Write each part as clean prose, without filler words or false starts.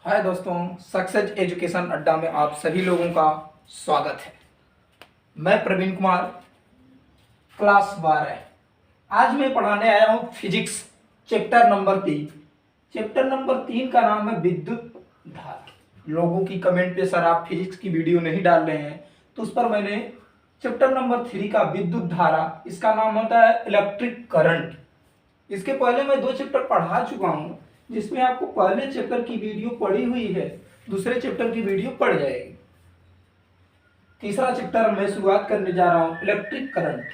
हाय दोस्तों, success education अड्डा में आप सभी लोगों का स्वागत है। मैं प्रवीण कुमार, क्लास 12। आज मैं पढ़ाने आया हूँ physics chapter number 3। Chapter number 3 का नाम है विद्युत धारा। लोगों की कमेंट पे सर आप फिजिक्स की वीडियो नहीं डाल रहे हैं, तो उस पर मैंने चैप्टर नंबर 3 का विद्युत धारा, इसका नाम होता है इलेक्ट्रिक करंट। इसके पहले मैं 2 चैप्टर पढ़ा चुका हूँ, जिसमें आपको पहले चैप्टर की वीडियो पढ़ी हुई है, दूसरे चैप्टर की वीडियो पढ़ जाएगी। तीसरा चैप्टर मैं शुरुआत करने जा रहा हूँ इलेक्ट्रिक करंट।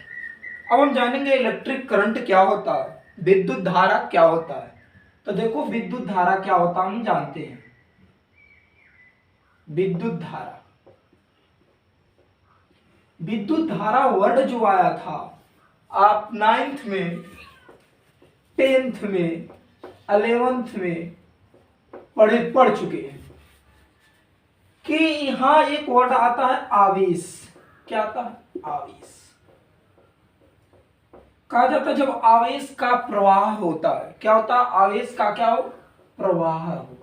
अब हम जानेंगे इलेक्ट्रिक करंट क्या होता है, विद्युत धारा क्या होता है। तो देखो, विद्युत धारा क्या होता है हम जानते हैं। विद्युत धारा, विद्युत धारा वर्ड जो आया था आप 9th में, 10th में, 11th में पढ़ चुके हैं कि यहां एक वर्ड आता है आवेश। क्या आता है? आवेश। कहा जाता है जब आवेश का प्रवाह होता है, क्या होता है? आवेश का क्या हो? प्रवाह हो,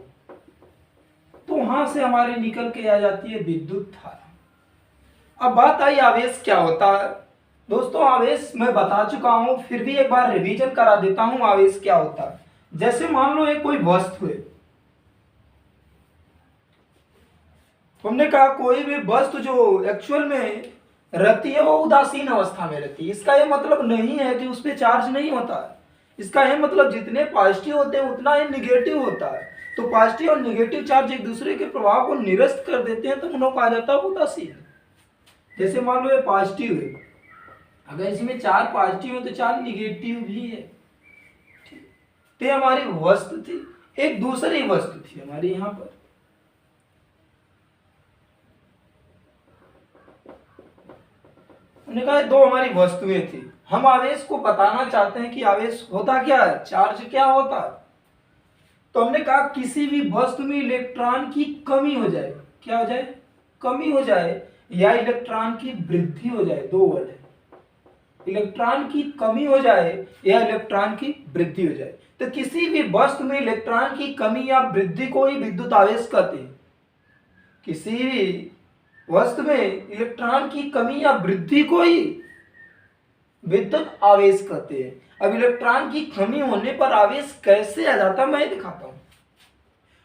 तो वहां से हमारे निकल के आ जाती है विद्युत धारा। अब बात आई आवेश क्या होता है। दोस्तों, आवेश मैं बता चुका हूं, फिर भी एक बार रिवीजन करा देता हूं आवेश क्या होता है। जैसे मान लो एक कोई वस्तु है, हमने कहा कोई भी वस्तु जो एक्चुअल में रहती है वो उदासीन अवस्था में रहती है। इसका ये मतलब नहीं है कि उस पर चार्ज नहीं होता है। इसका ये मतलब जितने पॉजिटिव होते हैं उतना ही निगेटिव होता है। तो पॉजिटिव और निगेटिव चार्ज एक दूसरे के प्रभाव को निरस्त कर देते हैं, तो उन्हें कहा जाता है उदासीन। जैसे मान लो ये पॉजिटिव है, अगर इसमें 4 पॉजिटिव है तो 4 निगेटिव भी है। तो हमारी वस्तु थी, एक दूसरी वस्तु थी हमारी यहाँ पर। हमने कहा 2 हमारी वस्तुएं थी। हम आवेश को बताना चाहते हैं कि आवेश होता क्या है, चार्ज क्या होता है। तो हमने कहा किसी भी वस्तु में इलेक्ट्रॉन की कमी हो जाए, क्या हो जाए? कमी हो जाए, या इलेक्ट्रॉन की वृद्धि हो जाए। 2 वर्ड है, इलेक्ट्रॉन की कमी हो जाए या इलेक्ट्रॉन की वृद्धि हो जाए। तो किसी भी वस्तु में इलेक्ट्रॉन की कमी या वृद्धि को ही विद्युत आवेश कहते हैं। किसी भी वस्तु में इलेक्ट्रॉन की कमी या वृद्धि को ही विद्युत आवेश कहते हैं। अब इलेक्ट्रॉन की कमी होने पर आवेश कैसे आ जाता है मैं दिखाता हूं।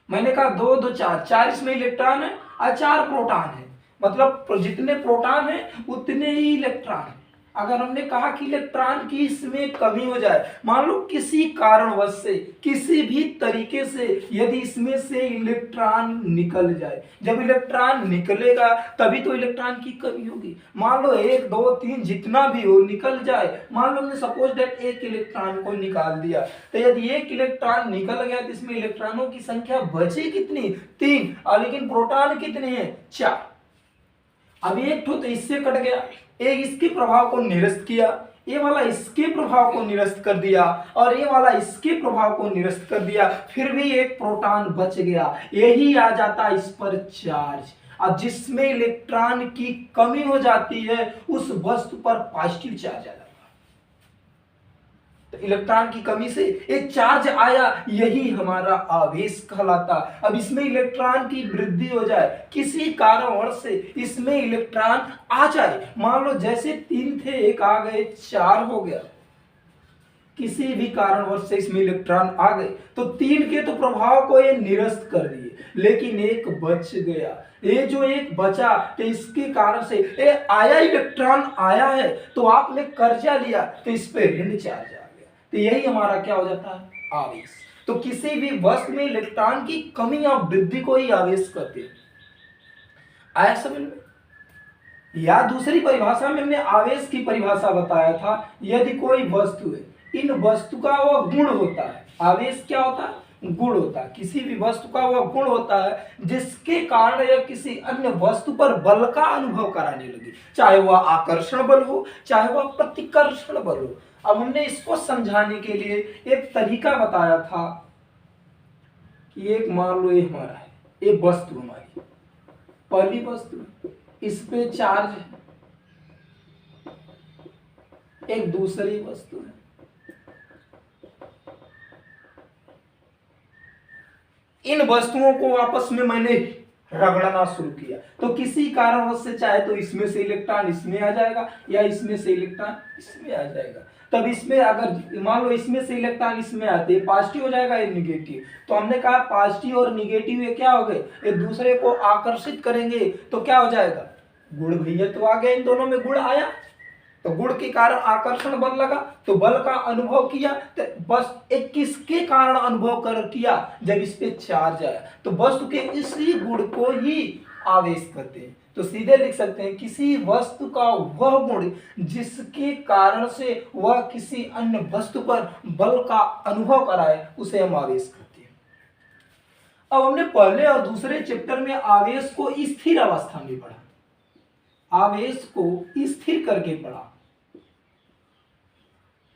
मैंने कहा 2 2 4 4 इसमें इलेक्ट्रॉन है और 4 प्रोटॉन है, मतलब जितने प्रोटॉन है उतने ही इलेक्ट्रॉन है। अगर हमने कहा कि इलेक्ट्रॉन की इसमें कमी हो जाए, मान लो किसी कारणवश से, किसी भी तरीके से यदि इसमें से इलेक्ट्रॉन निकल जाए, जब इलेक्ट्रॉन निकलेगा तभी तो इलेक्ट्रॉन की कमी होगी। मान लो 1 2 3 जितना भी हो निकल जाए, मान लो हमने सपोज दैट 1 इलेक्ट्रॉन को निकाल दिया, तो यदि 1 इलेक्ट्रॉन निकल गया तो इसमें इलेक्ट्रॉनों की संख्या बची कितनी? 3, और लेकिन प्रोटॉन कितने हैं? 4। अब एक तो इससे कट गया, एक इसके प्रभाव को निरस्त किया, ये वाला इसके प्रभाव को निरस्त कर दिया, और ये वाला इसके प्रभाव को निरस्त कर दिया, फिर भी एक प्रोटॉन बच गया। यही आ जाता इस पर चार्ज। अब जिसमें इलेक्ट्रॉन की कमी हो जाती है उस वस्तु पर पॉजिटिव चार्ज आ जाता है। तो इलेक्ट्रॉन की कमी से एक चार्ज आया, यही हमारा आवेश कहलाता। अब इसमें इलेक्ट्रॉन की वृद्धि हो जाए, किसी कारणवश से इसमें इलेक्ट्रॉन आ जाए, मान लो जैसे 3 थे, एक आ गए, 4 हो गया, किसी भी कारणवश से इसमें इलेक्ट्रॉन आ गए, तो 3 के तो प्रभाव को ये निरस्त कर दिए, लेकिन एक बच गया। ये जो एक बचा, तो इसके कारण से ये आया, इलेक्ट्रॉन आया है, तो आपने कर्जा लिया तो इस पे ऋण चार्ज आ गया। तो यही हमारा क्या हो जाता है? आवेश। तो किसी भी वस्तु में इलेक्ट्रॉन की कमी या वृद्धि को ही आवेश कहते हैं। आया समझ में? या दूसरी परिभाषा में हमने आवेश की परिभाषा बताया था, यदि कोई वस्तु है, इन वस्तु का वह गुण होता है। आवेश क्या होता है? गुण होता है। किसी भी वस्तु का वह गुण होता है जिसके कारण यह किसी अन्य वस्तु पर बल का अनुभव कराने लगे, चाहे वह आकर्षण बल हो, चाहे वह प्रतिकर्षण बल हो। अब हमने इसको समझाने के लिए एक तरीका बताया था कि एक मान लो ये हमारा है, एक वस्तु हमारी, पहली वस्तु, इस पे चार्ज है, एक दूसरी वस्तु है, इन वस्तुओं को आपस में मैंने रगड़ना शुरू किया तो किसी कारणवश से चाहे तो इसमें से इलेक्ट्रॉन इसमें आ जाएगा या इसमें से इलेक्ट्रॉन इसमें आ जाएगा। तब इसमें अगर मान लो इसमें से इलेक्ट्रॉन इसमें आते हैं, पॉजिटिव हो जाएगा या निगेटिव। तो हमने कहा पॉजिटिव और निगेटिव ये क्या हो गए, एक दूसरे को आकर्षित करेंगे तो क्या हो जाएगा, गुण भैया तो आ गया, इन दोनों में गुण आया तो गुण के कारण आकर्षण बल लगा तो बल का अनुभव किया। तो बस एक किसके कारण अनुभव कर किया, जब इस पे चार्ज आया तो वस्तु के इसी गुण को ही आवेश कहते हैं। तो सीधे लिख सकते हैं किसी वस्तु का वह गुण जिसके कारण से वह किसी अन्य वस्तु पर बल का अनुभव कराए उसे हम आवेश कहते हैं। अब हमने पहले और दूसरे चैप्टर में आवेश को स्थिर अवस्था में पढ़ा, आवेश को स्थिर करके पढ़ा,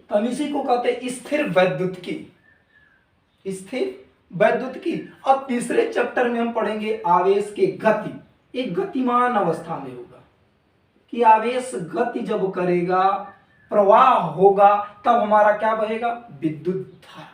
हम इसी को कहते हैं स्थिर वैद्युत की, स्थिर वैद्युत की। अब तीसरे चैप्टर में हम पढ़ेंगे आवेश के गति, एक गतिमान अवस्था में होगा कि आवेश गति जब करेगा प्रवाह होगा तब हमारा क्या बहेगा, विद्युत धारा।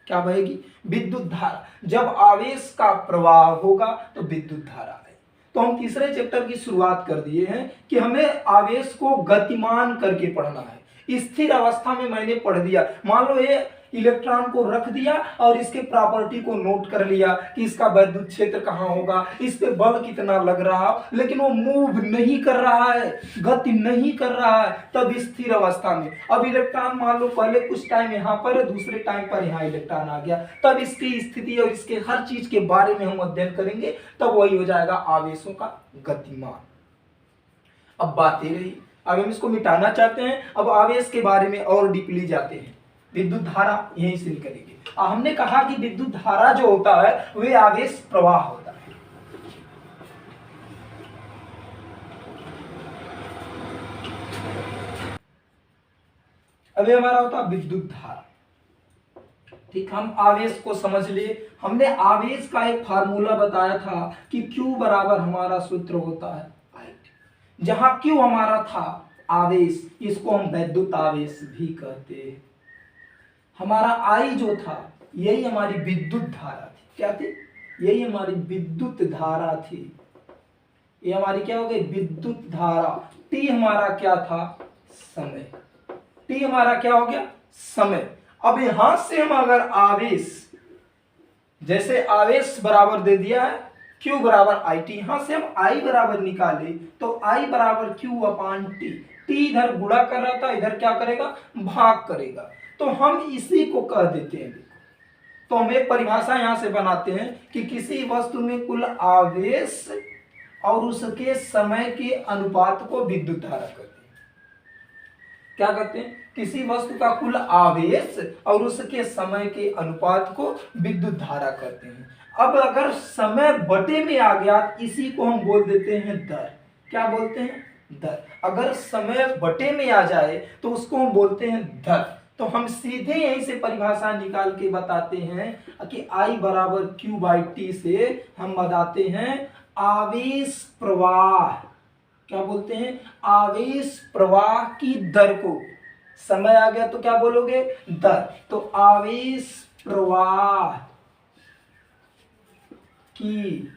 क्या बहेगी, विद्युत धारा। जब आवेश का प्रवाह होगा तो विद्युत धारा है। तो हम तीसरे चैप्टर की शुरुआत कर दिए हैं कि हमें आवेश को गतिमान करके पढ़ना है। स्थिर अवस्था में मैंने पढ़ दिया, मान लो ये इलेक्ट्रॉन को रख दिया और इसके प्रॉपर्टी को नोट कर लिया कि इसका वैद्युत क्षेत्र कहाँ होगा, इस पे बल कितना लग रहा, लेकिन वो मूव नहीं कर रहा है, गति नहीं कर रहा है, तब स्थिर अवस्था में। अब इलेक्ट्रॉन मान लो पहले कुछ टाइम यहाँ पर है, दूसरे टाइम पर यहाँ इलेक्ट्रॉन आ गया, तब इसकी स्थिति और इसके हर चीज के बारे में हम अध्ययन करेंगे, तब वही हो जाएगा आवेशों का गतिमान। अब बातें रही, अब हम इसको मिटाना चाहते हैं। अब आवेश के बारे में और डीपली जाते हैं। विद्युत धारा यहीं से निकलेगी। हमने कहा कि विद्युत धारा जो होता है वह आवेश प्रवाह होता है। अभी हमारा होता है विद्युत धारा। ठीक, हम आवेश को समझ लिए। हमने आवेश का एक फार्मूला बताया था कि Q बराबर हमारा सूत्र होता है I। जहां Q हमारा था आवेश, इसको हम वैद्युत आवेश भी कहते हैं। हमारा I जो था यही हमारी विद्युत धारा थी। क्या थी, यही हमारी विद्युत धारा थी। ये हमारी क्या हो गई, विद्युत धारा। T हमारा क्या था, समय। T हमारा क्या हो गया, समय। अब यहां से हम अगर आवेश, जैसे आवेश बराबर दे दिया है Q बराबर IT, यहां से हम I बराबर निकाले तो I बराबर Q अपान T। T इधर गुणा कर रहा था, इधर क्या करेगा, भाग करेगा। तो हम इसी को कह देते हैं। तो हम एक परिभाषा यहां से बनाते हैं कि किसी वस्तु में कुल आवेश और उसके समय के अनुपात को विद्युत धारा कहते हैं। क्या कहते हैं, किसी वस्तु का कुल आवेश और उसके समय के अनुपात को विद्युत धारा कहते हैं। अब अगर समय बटे में आ गया, इसी को हम बोल देते हैं दर। क्या बोलते हैं, दर। अगर समय बटे में आ जाए तो उसको हम बोलते हैं दर। तो हम सीधे यहीं से परिभाषा निकाल के बताते हैं कि I बराबर Q बाई T से हम बताते हैं आवेश प्रवाह। क्या बोलते हैं, आवेश प्रवाह की दर को। समय आ गया तो क्या बोलोगे, दर। तो आवेश प्रवाह की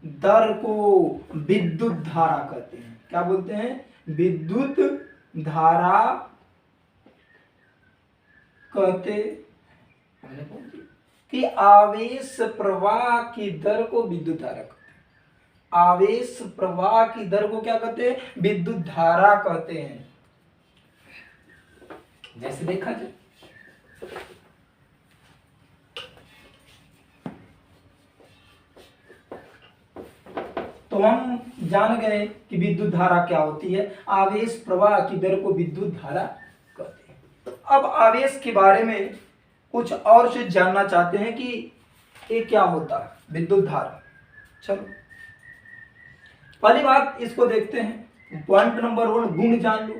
दर को विद्युत धारा कहते हैं। क्या बोलते हैं, विद्युत धारा कहते हैं कि आवेश प्रवाह की दर को विद्युत धारा कहते हैं। आवेश प्रवाह की दर को क्या कहते हैं, विद्युत धारा कहते हैं। जैसे देखा जाए तो हम जान गए कि विद्युत धारा क्या होती है। आवेश प्रवाह की दर को विद्युत धारा कहते हैं। अब आवेश के बारे में कुछ और चीज जानना चाहते हैं कि ये क्या होता है, विद्युत धारा। चलो पहली बात इसको देखते हैं। पॉइंट नंबर 1, गुण जान लो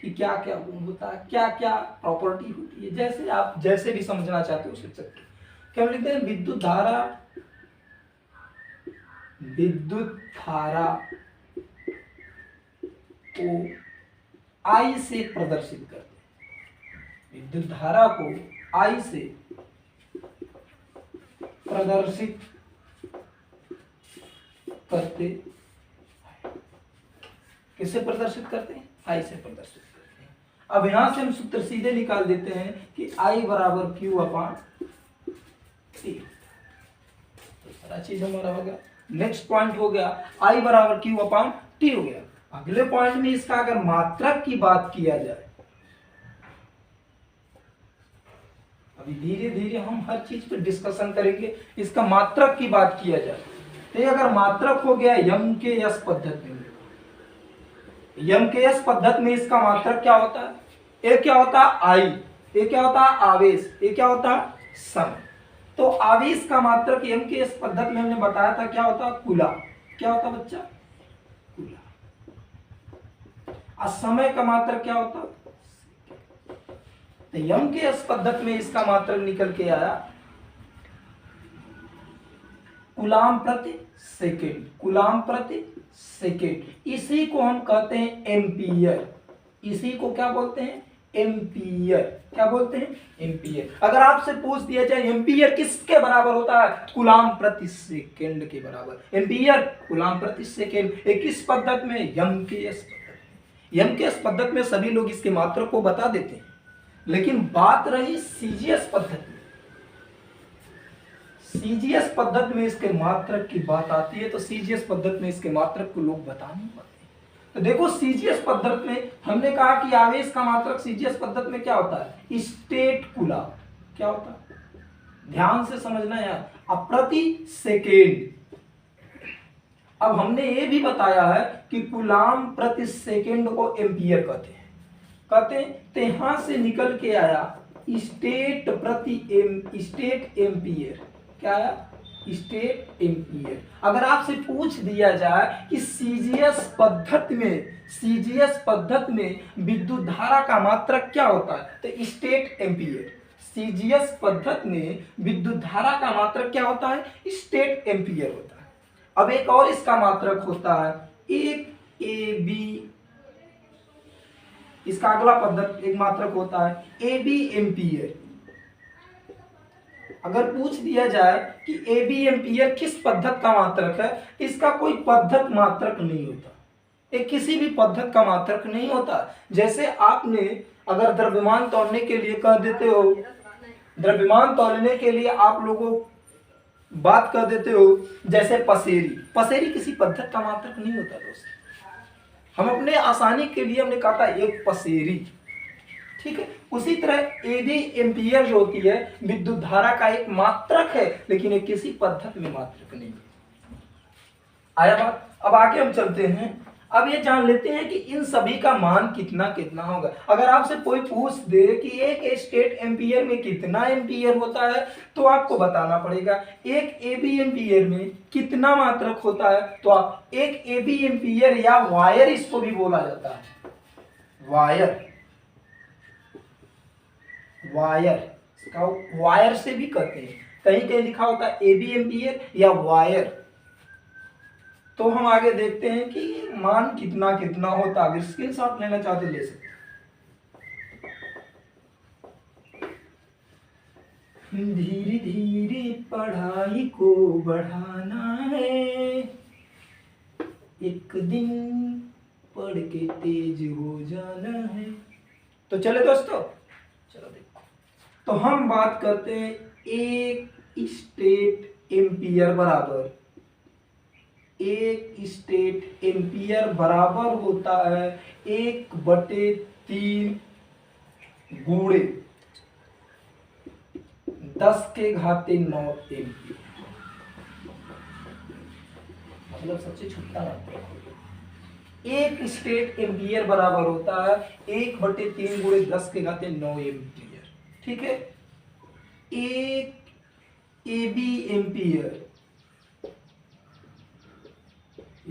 कि क्या क्या गुण होता है, क्या क्या प्रॉपर्टी होती है। जैसे आप जैसे भी समझना चाहते हो सोच सकते हो। क्या लिखते हैं, विद्युत धारा, विद्युत धारा को I से प्रदर्शित करते हैं। विद्युत धारा को I से प्रदर्शित करते, किससे प्रदर्शित करते हैं? आई से प्रदर्शित करते हैं। अब यहां से हम सूत्र सीधे निकाल देते हैं कि आई बराबर क्यू अपान टी। तो सारा चीज हमारा हो गया। नेक्स्ट पॉइंट हो गया आई बराबर क्यू अपान टी हो गया। अगले पॉइंट में इसका अगर मात्रक की बात किया जाए, अभी धीरे धीरे हम हर चीज पे डिस्कशन करेंगे। इसका मात्रक की बात किया जाए तो ये अगर मात्रक हो गया यम के यस पद्धति में, यम के यस पद्धति में इसका मात्रक क्या होता है? एक क्या होता है? आई। एक क्या होता है? आवेश। एक क्या होता है? समय। तो आवेश का मात्रक यम के यस पद्धति में हमने बताया था क्या होता है? कूलम। क्या होता है बच्चा? कूलम। और समय का मात्रक क्या होता? तो यम के यस पद्धति में इसका मात्रक निकल के आया कूलम प्रति सेकेंड। कूलम प्रति सेकेंड। इसी को हम कहते हैं एम्पियर। इसी को क्या बोलते हैं? एम्पियर। क्या बोलते हैं? एम्पियर। अगर आपसे पूछ दिया जाए एम्पियर किसके बराबर होता है? कूलम प्रति सेकेंड के बराबर। एम्पियर कूलम प्रति सेकेंड। एक किस पद्धति में? यम के यस पद्धति। यम के यस पद्धति में सभी लोग इसके मात्रक को बता देते हैं, लेकिन बात रही सीजीएस पद्धति में। सीजीएस पद्धति में इसके मात्रक की बात आती है तो सीजीएस पद्धति में इसके मात्रक को लोग बता नहीं पाते। तो देखो सीजीएस पद्धति में हमने कहा कि आवेश का मात्रक सीजीएस पद्धति में क्या होता है? State coulomb. क्या होता है? ध्यान से समझना यार। अब प्रति सेकेंड। अब हमने ये भी बताया है कि कूलम प्रति सेकेंड को एम्पियर कहते हैं। तो यहां से निकल के आया स्टेट स्टेट एम्पियर। क्या आया? State ampere. अगर आपसे पूछ दिया जाए कि सीजीएस पद्धति में विद्युत धारा का मात्रक क्या होता है, तो स्टेट एम्पियर। सीजीएस पद्धति में विद्युत धारा का मात्रक क्या होता है? स्टेट एम्पियर होता है। अब एक और इसका मात्रक होता है एक ए बी। इसका अगला पद्धति एक मात्रक होता है ए बी एम्पियर। अगर पूछ दिया जाए कि ए बी एम्पियर किस पद्धति का मात्रक है, इसका कोई पद्धति मात्रक नहीं होता। एक किसी भी पद्धति का मात्रक नहीं होता। जैसे आपने अगर द्रव्यमान तौलने के लिए कह देते हो, द्रव्यमान तौलने के लिए आप लोगों बात कर देते हो जैसे पसेरी। पसेरी किसी पद्धति का मात्रक नहीं होता दोस्त। हम अपने आसानी के लिए हमने कहा था एक पसेरी, ठीक है। उसी तरह एबी एम्पियर जो होती है विद्युत धारा का एक मात्रक है, लेकिन एक किसी पद्धति में मात्रक नहीं है। आया बात? अब आगे हम चलते हैं। अब ये जान लेते हैं कि इन सभी का मान कितना कितना होगा। अगर आपसे कोई पूछ दे कि एक स्टेट एम्पियर में कितना एम्पियर होता है, तो आपको बताना पड़ेगा एक एबी एम्पियर में कितना मात्रक होता है। तो आप एक एबी एम्पियर या वायर इसको भी बोला जाता है, वायर। वायर से भी कहते हैं, कहीं कहीं लिखा होता है एबी एम्पियर या वायर। तो हम आगे देखते हैं कि मान कितना कितना होता है। अगर स्क्रीनशॉट लेना चाहते ले सकते। धीरे धीरे पढ़ाई को बढ़ाना है, एक दिन पढ़ के तेज हो जाना है। तो चले दोस्तों, चलो देखो। तो हम बात करते हैं एक स्टेट एम्पियर बराबर, एक स्टेट एम्पियर बराबर होता है 1/3 गुणे 10⁹ एम्पियर। मतलब सबसे छोटा एक स्टेट एम्पियर बराबर होता है 1/3 गुणे 10⁹ एम्पियर, ठीक है। एक एबी एम्पियर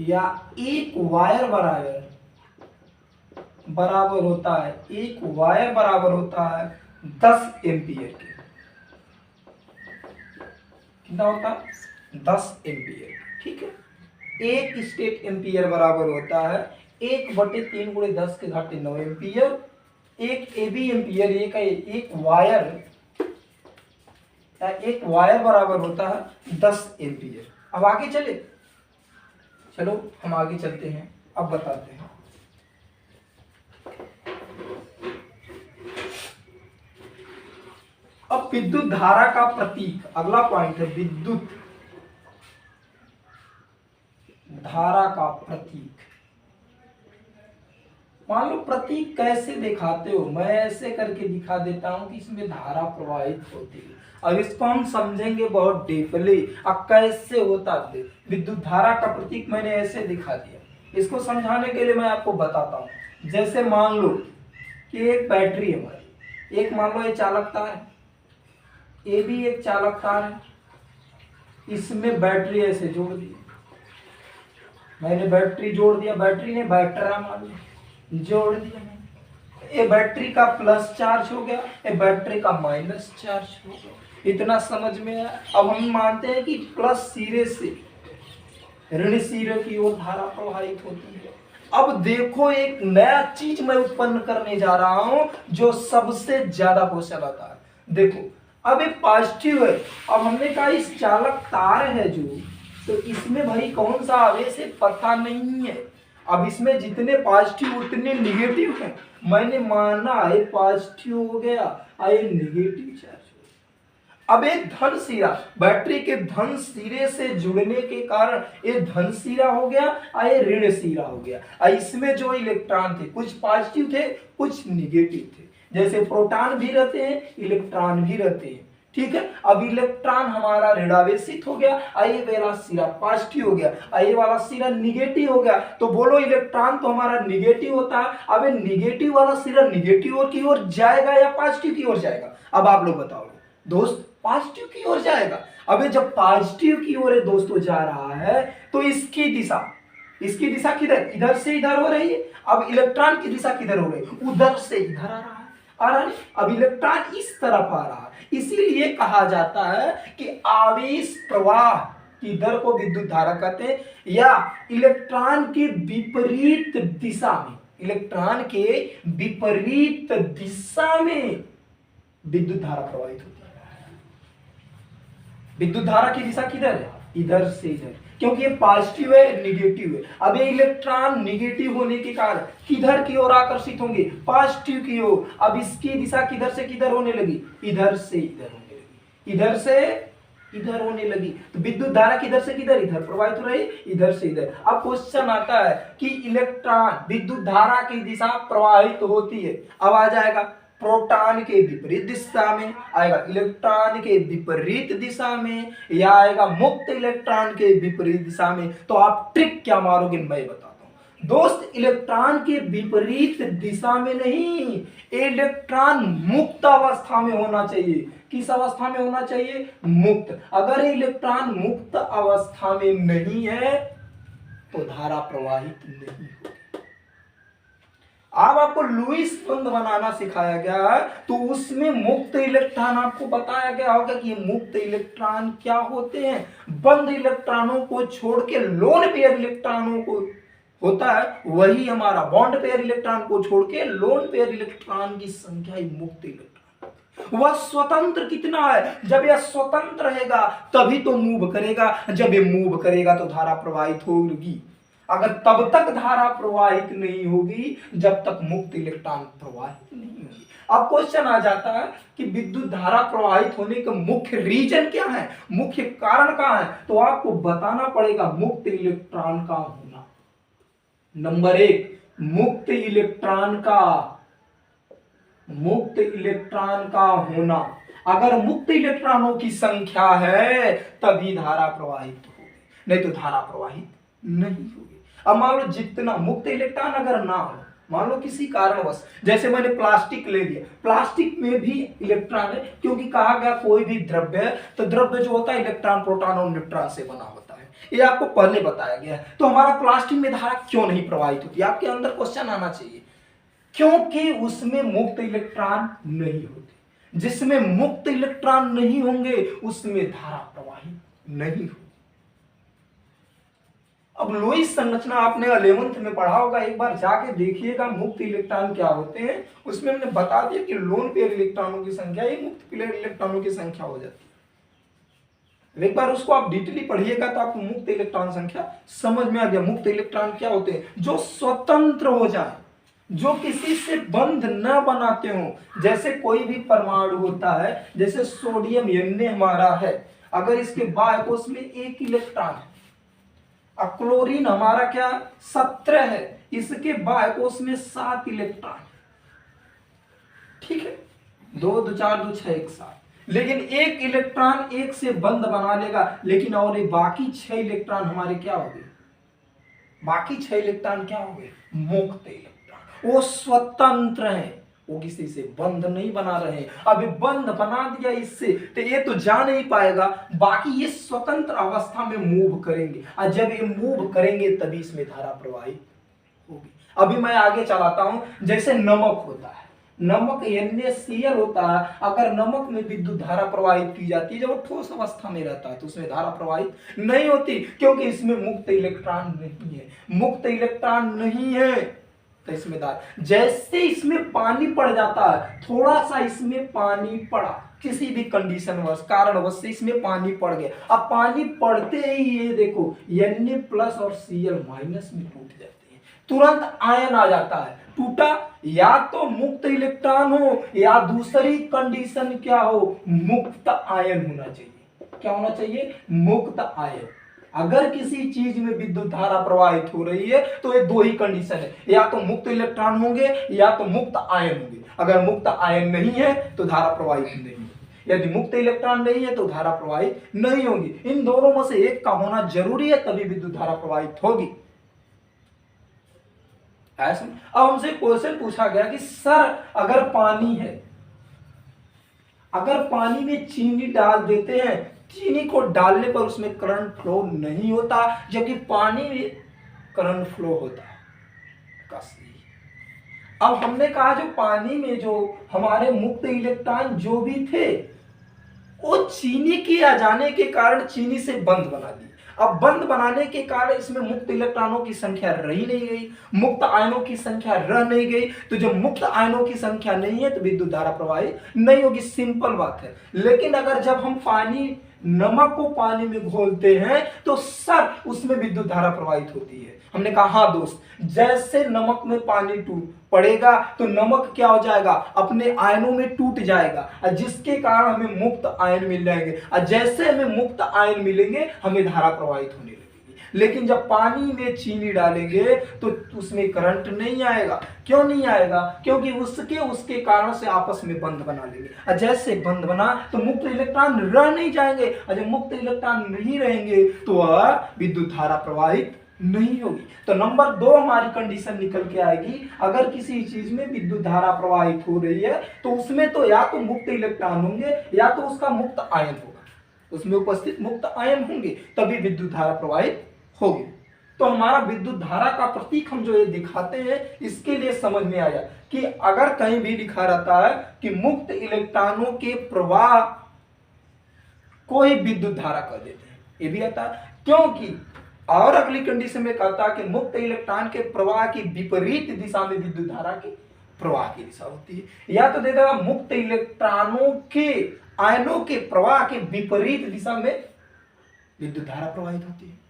या एक वायर बराबर होता है, एक वायर बराबर होता है 10 एम्पियर के। कितना होता है? 10 एम्पियर, ठीक है। एक स्टेट एम्पियर बराबर होता है 1/3 गुणे 10⁹ एम्पियर। एक एबी एम्पियर एक वायर या एक वायर बराबर होता है 10 एम्पियर। अब आगे चले, चलो हम आगे चलते हैं, अब बताते हैं। अब विद्युत धारा का प्रतीक, अगला पॉइंट है विद्युत धारा का प्रतीक। मान लो प्रतीक कैसे दिखाते हो, मैं ऐसे करके दिखा देता हूं कि इसमें धारा प्रवाहित होती है। अब इसको हम समझेंगे बहुत डीपली, अब कैसे होता है। विद्युत धारा का प्रतीक मैंने ऐसे दिखा दिया, इसको समझाने के लिए मैं आपको बताता हूं। जैसे मान लो कि एक बैटरी है हमारी, एक मान लो ये चालक तार है, ये भी एक चालक तार है, इसमें बैटरी ऐसे जोड़ दी, मैंने बैटरी जोड़ दिया, बैटरी ने बैटरा मान लिया, जोड़ दिया मैंने। ये बैटरी का प्लस चार्ज हो गया, ये बैटरी का माइनस चार्ज हो गया। इतना समझ में आया। अब हम मानते हैं कि प्लस सिरे से ऋण सिरे की ओर धारा प्रवाहित होती है। अब देखो एक नया चीज मैं उत्पन्न करने जा रहा हूं जो सबसे ज्यादा क्वेश्चन आता है। देखो अब ये पॉजिटिव है, अब हमने कहा इस चालक तार है जो, तो इसमें भाई कौन सा आवेश है पता नहीं है। अब इसमें जितने पॉजिटिव उतने निगेटिव हैं, मैंने माना ये पॉजिटिव हो गया, ये निगेटिव चार्ज हो गया। अब एक धन सिरा, बैटरी के धन सिरे से जुड़ने के कारण ये धन सिरा हो गया, ये ऋण सिरा हो गया। इसमें जो इलेक्ट्रॉन थे कुछ पॉजिटिव थे कुछ निगेटिव थे, जैसे प्रोटॉन भी रहते हैं इलेक्ट्रॉन भी रहते हैं, ठीक है। अब इलेक्ट्रॉन हमारा ऋणावेशित हो गया, ये वाला सिरा पॉजिटिव हो गया, ये वाला सिरा निगेटिव हो गया। तो बोलो इलेक्ट्रॉन तो हमारा निगेटिव होता है, अब ये निगेटिव वाला सिरा निगेटिव की ओर जाएगा या पॉजिटिव की ओर जाएगा? अब आप लोग बताओ दोस्त, पॉजिटिव की ओर जाएगा। अब जब पॉजिटिव की ओर दोस्तों जा रहा है तो इसकी दिशा किधर, इधर से इधर हो रही है। अब इलेक्ट्रॉन की दिशा किधर हो रही है, उधर से इधर आ रहा है। अब इलेक्ट्रॉन इस तरफ आ रहा है, इसीलिए कहा जाता है कि आवेश प्रवाह की दर को विद्युत धारा कहते हैं, या इलेक्ट्रॉन के विपरीत दिशा में, इलेक्ट्रॉन के विपरीत दिशा में विद्युत धारा प्रवाहित होती है। विद्युत धारा की दिशा किधर है, इधर से इधर, क्योंकि ये पॉजिटिव है निगेटिव है। अब ये इलेक्ट्रॉन निगेटिव होने के कारण किधर की ओर आकर्षित होंगे, पॉजिटिव की ओर। अब इसकी दिशा किधर से किधर होने लगी, इधर से इधर होने लगी, इधर से इधर होने लगी। तो विद्युत धारा किधर से किधर, इधर प्रवाहित हो रही, इधर से इधर। अब क्वेश्चन आता है कि इलेक्ट्रॉन विद्युत धारा की दिशा प्रवाहित होती है, अब आ जाएगा प्रोटॉन के विपरीत दिशा में, आएगा इलेक्ट्रॉन के विपरीत दिशा में, या आएगा मुक्त इलेक्ट्रॉन के विपरीत दिशा में। तो आप ट्रिक क्या मारोगे मैं बताता हूं दोस्त। इलेक्ट्रॉन के विपरीत दिशा में नहीं, इलेक्ट्रॉन मुक्त अवस्था में होना चाहिए। किस अवस्था में होना चाहिए, मुक्त। अगर इलेक्ट्रॉन मुक्त अवस्था में नहीं है तो धारा प्रवाहित नहीं होगी। अब आपको लुईस बंद बनाना सिखाया गया है, तो उसमें मुक्त इलेक्ट्रॉन आपको बताया गया होगा कि मुक्त इलेक्ट्रॉन क्या होते हैं। बंद इलेक्ट्रॉनों को छोड़ के लोन पेयर इलेक्ट्रॉनों को होता है, वही हमारा बॉन्ड पेयर इलेक्ट्रॉन को छोड़ के लोन पेयर इलेक्ट्रॉन की संख्या ही मुक्त इलेक्ट्रॉन। वह स्वतंत्र कितना है, जब यह स्वतंत्र रहेगा तभी तो मूव करेगा, जब ये मूव करेगा तो धारा प्रवाहित होगी। अगर तब तक धारा प्रवाहित नहीं होगी जब तक मुक्त इलेक्ट्रॉन प्रवाहित नहीं होगी। अब क्वेश्चन आ जाता है कि विद्युत धारा प्रवाहित होने का मुख्य रीजन क्या है, मुख्य कारण क्या है, तो आपको बताना पड़ेगा मुक्त इलेक्ट्रॉन का होना। नंबर 1, मुक्त इलेक्ट्रॉन का होना। अगर मुक्त इलेक्ट्रॉनों की संख्या है तभी धारा प्रवाहित होगी, नहीं तो धारा प्रवाहित नहीं होगी। अब मान लो जितना मुक्त इलेक्ट्रॉन अगर ना हो, मान लो किसी कारणवश, जैसे मैंने प्लास्टिक ले लिया, प्लास्टिक में भी इलेक्ट्रॉन है, क्योंकि कहा गया कोई भी द्रव्य है तो द्रव्य जो होता है इलेक्ट्रॉन प्रोटॉन और न्यूट्रॉन से बना होता है, ये आपको पहले बताया गया है। तो हमारा प्लास्टिक में धारा क्यों नहीं प्रवाहित होती, आपके अंदर क्वेश्चन आना चाहिए, क्योंकि उसमें मुक्त इलेक्ट्रॉन नहीं होते। जिसमें मुक्त इलेक्ट्रॉन नहीं होंगे उसमें धारा प्रवाहित नहीं होगी। अब लुईस संरचना आपने 11th में पढ़ा होगा, एक बार जाके देखिएगा मुक्त इलेक्ट्रॉन क्या होते हैं। उसमें हमने बता दिया कि लोन पेयर इलेक्ट्रॉनों की संख्या ही मुक्त पेयर इलेक्ट्रॉनों की संख्या हो जाती है। एक बार उसको आप डिटेली पढ़िएगा तो आपको मुक्त इलेक्ट्रॉन संख्या समझ में आ गया। मुक्त इलेक्ट्रॉन क्या होते हैं? जो स्वतंत्र हो जाए, जो किसी से बंध न बनाते हो। जैसे कोई भी परमाणु होता है, जैसे सोडियम Na हमारा है, अगर इसके बाह्य कोश में 1 इलेक्ट्रॉन है, और क्लोरीन हमारा क्या 17 है, इसके बाह्य कोश में 7 इलेक्ट्रॉन है। ठीक है, 2 2 4 2 6 1 7। लेकिन 1 इलेक्ट्रॉन 1 से बंध बना लेगा, लेकिन और ये बाकी 6 इलेक्ट्रॉन हमारे क्या हो गए? बाकी 6 इलेक्ट्रॉन क्या हो गए? मुक्त इलेक्ट्रॉन। वो स्वतंत्र है, वो किसी से बंध नहीं बना रहे। अभी बंध बना दिया इससे तो ये तो जा नहीं पाएगा, बाकी ये स्वतंत्र अवस्था में मूव करेंगे, और जब ये मूव करेंगे तभी इसमें धारा प्रवाहित होगी। अभी मैं आगे चलाता हूं। जैसे नमक होता है, नमक NaCl होता है, अगर नमक में विद्युत धारा प्रवाहित की जाती है, जब वो ठोस अवस्था में रहता है तो उसमें धारा प्रवाहित नहीं होती, क्योंकि इसमें मुक्त इलेक्ट्रॉन नहीं है। मुक्त इलेक्ट्रॉन नहीं है तो इसमें धारा, जैसे इसमें पानी पड़ जाता है, थोड़ा सा इसमें पानी पड़ा, किसी भी कंडीशन वश कारणवश से इसमें पानी पड़ गया, अब पानी पड़ते ही ये देखो Na+ और Cl- में टूट जाते हैं, तुरंत आयन आ जाता है। टूटा, या तो मुक्त इलेक्ट्रॉन हो या दूसरी कंडीशन क्या हो, मुक्त आयन होना चाहिए। क्या होना चाहिए? मुक्त आयन। अगर किसी चीज में विद्युत धारा प्रवाहित हो रही है तो ये 2 ही कंडीशन है, या तो मुक्त इलेक्ट्रॉन होंगे या तो मुक्त आयन होंगे। अगर मुक्त आयन नहीं है तो धारा प्रवाहित नहीं होगी, यदि मुक्त इलेक्ट्रॉन नहीं है तो धारा प्रवाहित नहीं होगी। इन दोनों में से एक का होना जरूरी है, तभी विद्युत धारा प्रवाहित होगी। अब हमसे क्वेश्चन पूछा गया कि सर अगर पानी है, अगर पानी में चीनी डाल देते हैं, चीनी को डालने पर उसमें करंट फ्लो नहीं होता, जबकि पानी में करंट फ्लो होता है। अब हमने कहा जो पानी में जो हमारे मुक्त इलेक्ट्रॉन जो भी थे, वो चीनी के आ जाने के कारण चीनी से बंध बना दी। अब बंध बनाने के कारण इसमें मुक्त इलेक्ट्रॉनों की संख्या रही नहीं गई, मुक्त आयनों की संख्या रह नहीं गई। तो जब मुक्त आयनों की संख्या नहीं है तो विद्युत धारा प्रवाहित नहीं होगी, सिंपल बात है। लेकिन अगर जब हम नमक को पानी में घोलते हैं तो सर उसमें विद्युत धारा प्रवाहित होती है। हमने कहा हाँ दोस्त, जैसे नमक में पानी टूट पड़ेगा तो नमक क्या हो जाएगा? अपने आयनों में टूट जाएगा, और जिसके कारण हमें मुक्त आयन मिल जाएंगे, और जैसे हमें मुक्त आयन मिलेंगे हमें धारा प्रवाहित होने लगेगी। लेकिन जब पानी में चीनी डालेंगे तो उसमें करंट नहीं आएगा। क्यों नहीं आएगा? क्योंकि उसके कारण से आपस में बंध बना लेंगे, और जैसे बंध बना तो मुक्त इलेक्ट्रॉन रह नहीं जाएंगे, और जब मुक्त इलेक्ट्रॉन नहीं रहेंगे तो वह विद्युत धारा प्रवाहित नहीं होगी। तो नंबर 2 हमारी कंडीशन निकल के आएगी, अगर किसी चीज में विद्युत धारा प्रवाहित हो रही है तो उसमें तो या तो मुक्त इलेक्ट्रॉन होंगे या तो उसका मुक्त आयन होगा, उसमें उपस्थित मुक्त आयन होंगे, तभी विद्युत धारा प्रवाहित होगी। तो हमारा विद्युत धारा का प्रतीक हम जो ये दिखाते हैं, इसके लिए समझ में आया कि अगर कहीं भी लिखा रहता है कि मुक्त इलेक्ट्रॉनों के प्रवाह को ही विद्युत धारा कह देते हैं, ये भी आता है। क्योंकि और अगली कंडीशन में कहता है कि मुक्त इलेक्ट्रॉन के प्रवाह की विपरीत दिशा में विद्युत धारा की प्रवाह की दिशा होती है, या तो दे देगा मुक्त इलेक्ट्रॉनों के आयनों के प्रवाह के विपरीत दिशा में विद्युत धारा प्रवाहित होती है।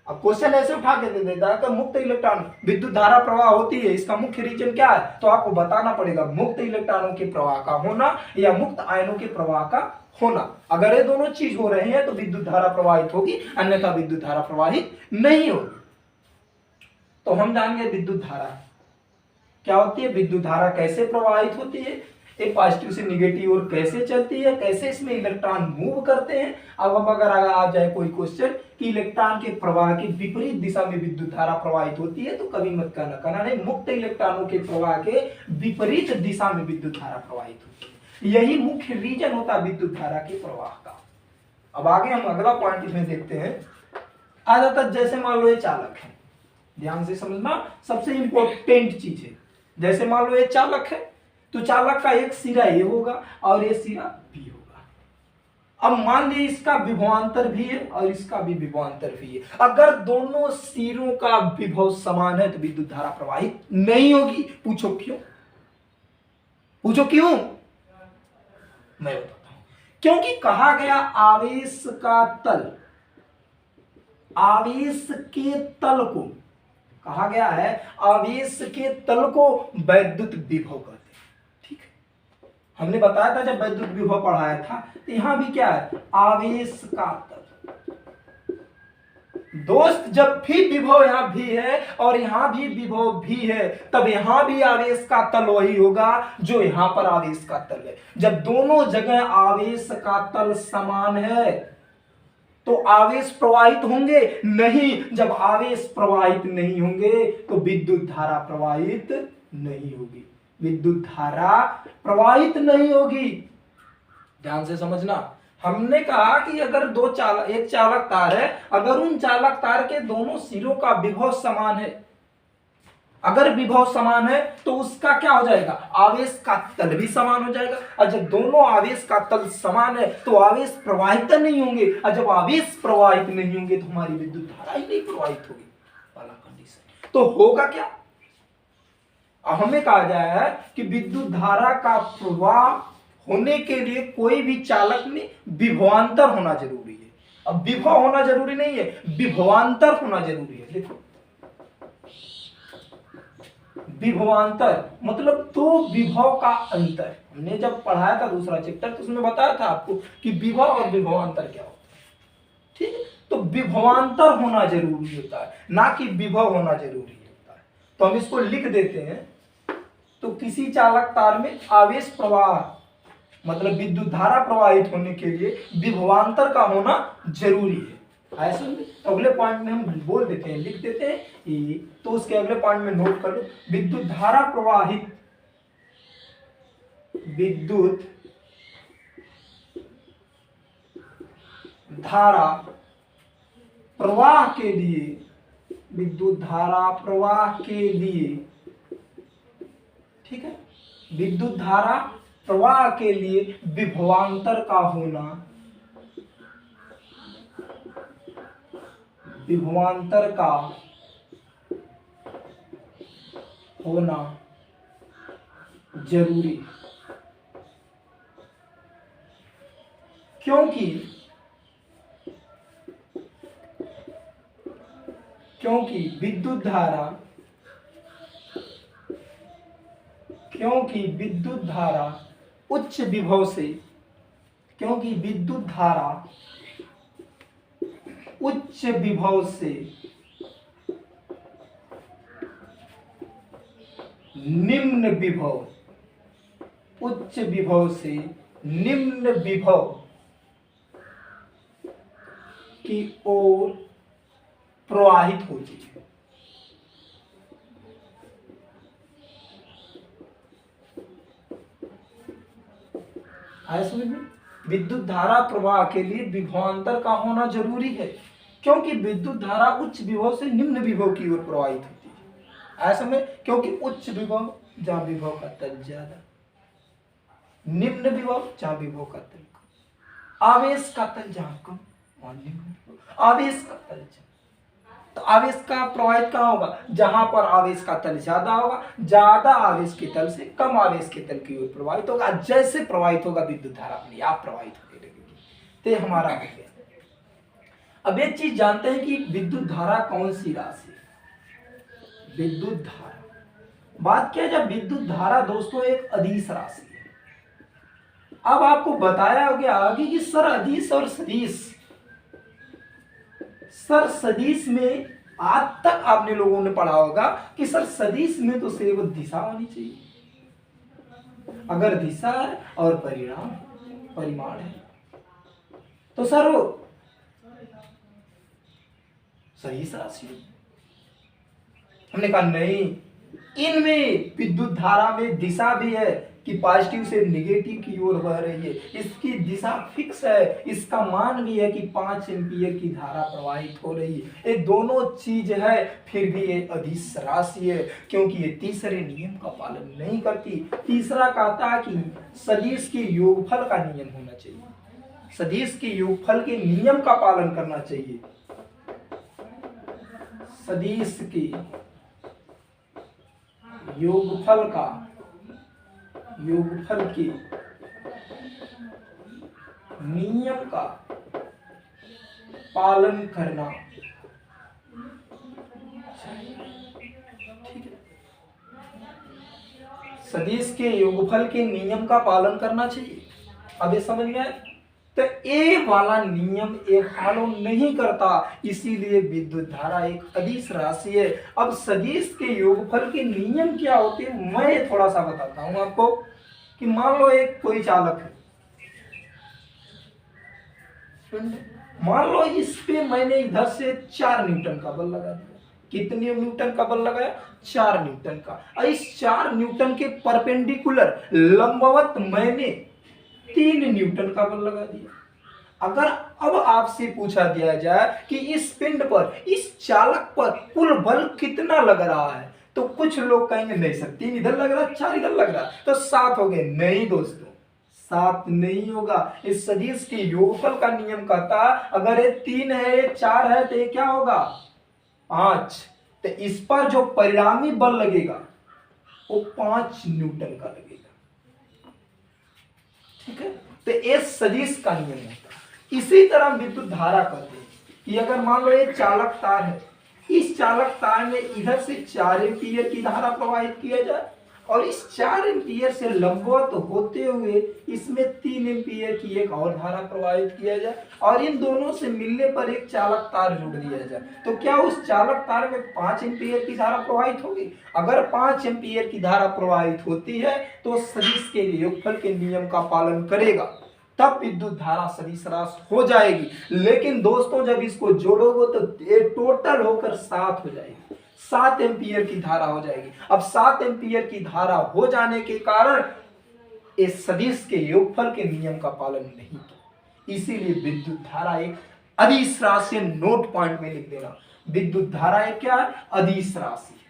अब क्वेश्चन ऐसे उठा के दे देता है कि मुक्त इलेक्ट्रॉन विद्युत धारा प्रवाह होती है, इसका मुख्य रीजन क्या है? तो आपको बताना पड़ेगा मुक्त इलेक्ट्रॉनों के प्रवाह का होना या मुक्त आयनों के प्रवाह का होना। अगर ये दोनों चीज हो रहे हैं तो विद्युत धारा प्रवाहित होगी, अन्यथा विद्युत धारा प्रवाहित नहीं होगी। तो हम जान गए विद्युत धारा क्या होती है, विद्युत धारा कैसे प्रवाहित होती है, एक पॉजिटिव से निगेटिव और कैसे चलती है, कैसे इसमें इलेक्ट्रॉन मूव करते हैं। अब अगर आ जाए कोई क्वेश्चन कि इलेक्ट्रॉन के प्रवाह की विपरीत दिशा में विद्युत धारा प्रवाहित होती है, तो कभी मत कहना नहीं, मुक्त इलेक्ट्रॉनों के प्रवाह के विपरीत दिशा में विद्युत धारा प्रवाहित होती है। यही मुख्य रीजन होता है विद्युत धारा के प्रवाह का। अब आगे हम अगला पॉइंट इसमें देखते हैं। आ जाता जैसे मान लो ये चालक है, ध्यान से समझना, सबसे इंपॉर्टेंट चीज है। जैसे मान लो ये चालक है तो चालक का एक सिरा ये होगा और ये सिरा भी होगा। अब मान लीजिए इसका विभवांतर भी है और इसका भी विभवांतर भी है। अगर दोनों सिरों का विभव समान है तो विद्युत धारा प्रवाहित नहीं होगी। पूछो क्यों? पूछो क्यों? मैं बताता हूं। क्योंकि कहा गया आवेश का तल, आवेश के तल को कहा गया है, आवेश के तल को वैद्युत विभव कहते हैं। ठीक है, हमने बताया था जब वैद्युत विभव पढ़ाया था, तो यहां भी क्या है, आवेश का तल। दोस्त जब भी विभव यहां भी है और यहां भी विभव भी है, तब यहां भी आवेश का तल वही होगा जो यहां पर आवेश का तल है। जब दोनों जगह आवेश का तल समान है तो आवेश प्रवाहित होंगे नहीं, जब आवेश प्रवाहित नहीं होंगे तो विद्युत धारा प्रवाहित नहीं होगी, विद्युत धारा प्रवाहित नहीं होगी। ध्यान से समझना, हमने कहा कि अगर एक चालक तार है, अगर उन चालक तार के दोनों सिरों का विभव समान है, अगर विभव समान है तो उसका क्या हो जाएगा, आवेश का तल भी समान हो जाएगा। और जब दोनों आवेश का तल समान है तो आवेश प्रवाहित नहीं होंगे, और जब आवेश प्रवाहित नहीं होंगे तो हमारी विद्युत धारा ही नहीं प्रवाहित होगी वाला कंडीशन। तो होगा क्या, हमें कहा जाए है कि विद्युत धारा का प्रवाह होने के लिए कोई भी चालक में विभवांतर होना जरूरी है। अब विभव होना जरूरी नहीं है, विभवांतर होना जरूरी है। देखो, विभवांतर मतलब दो विभव का अंतर। हमने जब पढ़ाया था दूसरा चैप्टर तो उसमें बताया था आपको कि विभव और विभवांतर क्या होता है। ठीक है, तो विभवांतर होना जरूरी होता है, ना कि विभव होना जरूरी होता है। तो हम इसको लिख देते हैं। तो किसी चालक तार में आवेश प्रवाह मतलब विद्युत धारा प्रवाहित होने के लिए विभवांतर का होना जरूरी है। ऐसे तो अगले पॉइंट में हम बोल देते हैं, लिख देते हैं ये, तो उसके अगले पॉइंट में नोट कर लो, विद्युत धारा प्रवाहित, विद्युत धारा प्रवाह के लिए, विद्युत धारा प्रवाह के लिए, ठीक है, विद्युत धारा प्रवाह के लिए विभवांतर का होना, विभवांतर का होना जरूरी, क्योंकि विद्युत धारा, क्योंकि विद्युत धारा उच्च विभव से, क्योंकि विद्युत धारा उच्च विभव से निम्न विभव, उच्च विभव से निम्न विभव की ओर प्रवाहित होती है। आया समझ में? विद्युत धारा प्रवाह के लिए विभवांतर का होना जरूरी है, क्योंकि विद्युत धारा उच्च विभव से निम्न विभव की ओर प्रवाहित होती है। ऐसा में, क्योंकि उच्च विभव जहां विभव का तल ज्यादा, निम्न विभव जहां विभव का तल कम, आवेश का तल जहां कम वहां निम्न, आवेश का तल ज्यादा। तो आवेश का प्रवाहित कहां होगा, जहां पर आवेश का तल ज्यादा होगा, ज्यादा आवेश के तल से कम आवेश के तल की ओर प्रवाहित होगा। जैसे प्रवाहित होगा विद्युत धारा अपने आप प्रवाहित होने लगेगी। तो हमारा हो गया। अब एक चीज जानते हैं कि विद्युत धारा कौन सी राशि है। विद्युत धारा, बात क्या है, जब विद्युत धारा दोस्तों एक अदिश राशि है। अब आपको बताया हो गया आगे कि सर अदिश और सदिश, सर सदिश में आज तक आपने लोगों ने पढ़ा होगा कि सर सदिश में तो सिर्फ दिशा होनी चाहिए। अगर दिशा है और परिमाण है तो सर वो सदिश राशि। हमने कहा नहीं, इनमें विद्युत धारा में दिशा भी है कि पॉजिटिव से नेगेटिव की ओर बह रही है, इसकी दिशा फिक्स है, इसका मान भी है कि 5 एम्पीयर की धारा प्रवाहित हो रही है। ये दोनों चीज है, फिर भी ये अदिश राशि है, क्योंकि ये तीसरे नियम का पालन नहीं करती। तीसरा कहता है कि सदिश के योगफल का नियम होना चाहिए, सदिश के योगफल के नियम का पालन करना चाहिए। सदिश के योगफल के नियम का पालन करना चाहिए। ठीक है, सदिश के योगफल के नियम का पालन करना चाहिए। अब ये समझ में आए? तो ए वाला नियम ए फॉलो नहीं करता, इसीलिए विद्युत धारा एक अदिश राशि है। अब सदिश के योगफल के नियम क्या होते हैं मैं थोड़ा सा बताता हूं आपको। कि मान लो एक कोई चालक है, मान लो इस पे मैंने इधर से 4 न्यूटन का बल लगा दिया। कितने न्यूटन का बल लगाया? 4 न्यूटन का। और इस 4 न्यूटन के परपेंडिकुलर लंबवत मैंने 3 न्यूटन का बल लगा दिया। अगर अब आपसे पूछा दिया जाए कि इस पिंड पर, इस चालक पर कुल बल कितना लग रहा है, तो कुछ लोग कहेंगे नहीं सर 3 इधर लग रहा है 4 इधर लग रहा है, तो 7 हो गए। नहीं दोस्तों, 7 नहीं होगा। इस सदिश के योगफल का नियम कहता अगर ये 3 है ये 4 है तो ये क्या होगा? 5। तो इस पर जो परिणामी बल लगेगा वो 5 न्यूटन का लगेगा। ठीक है, तो ये सदिश का नियम होता है। इसी तरह विद्युत धारा कहते हैं कि अगर मान लो ये चालक तार है, इस चालक तार में इधर से 4 एम्पीयर की धारा प्रवाहित किया जाए और इस 4 एम्पीयर से लंबवत होते हुए इसमें 3 एम्पीयर की एक और धारा प्रवाहित किया जाए और इन दोनों से मिलने पर एक चालक तार जोड़ दिया जाए, तो क्या उस चालक तार में 5 एम्पीयर की धारा प्रवाहित होगी? अगर 5 एम्पीयर की धारा प्रवाहित होती है तो सदिश के योगफल के नियम का पालन करेगा, तब विद्युत धारा सदिश राशि हो जाएगी। लेकिन दोस्तों जब इसको जोड़ोगे तो ये टोटल होकर 7 हो जाएगी, 7 एम्पीयर की धारा हो जाएगी। अब 7 एम्पीयर की धारा हो जाने के कारण इस सदिश के योगफल के नियम का पालन नहीं किया, इसीलिए विद्युत धारा एक अदिश राशि। नोट पॉइंट में लिख देना, विद्युत धारा एक क्या है? अदिश राशि है।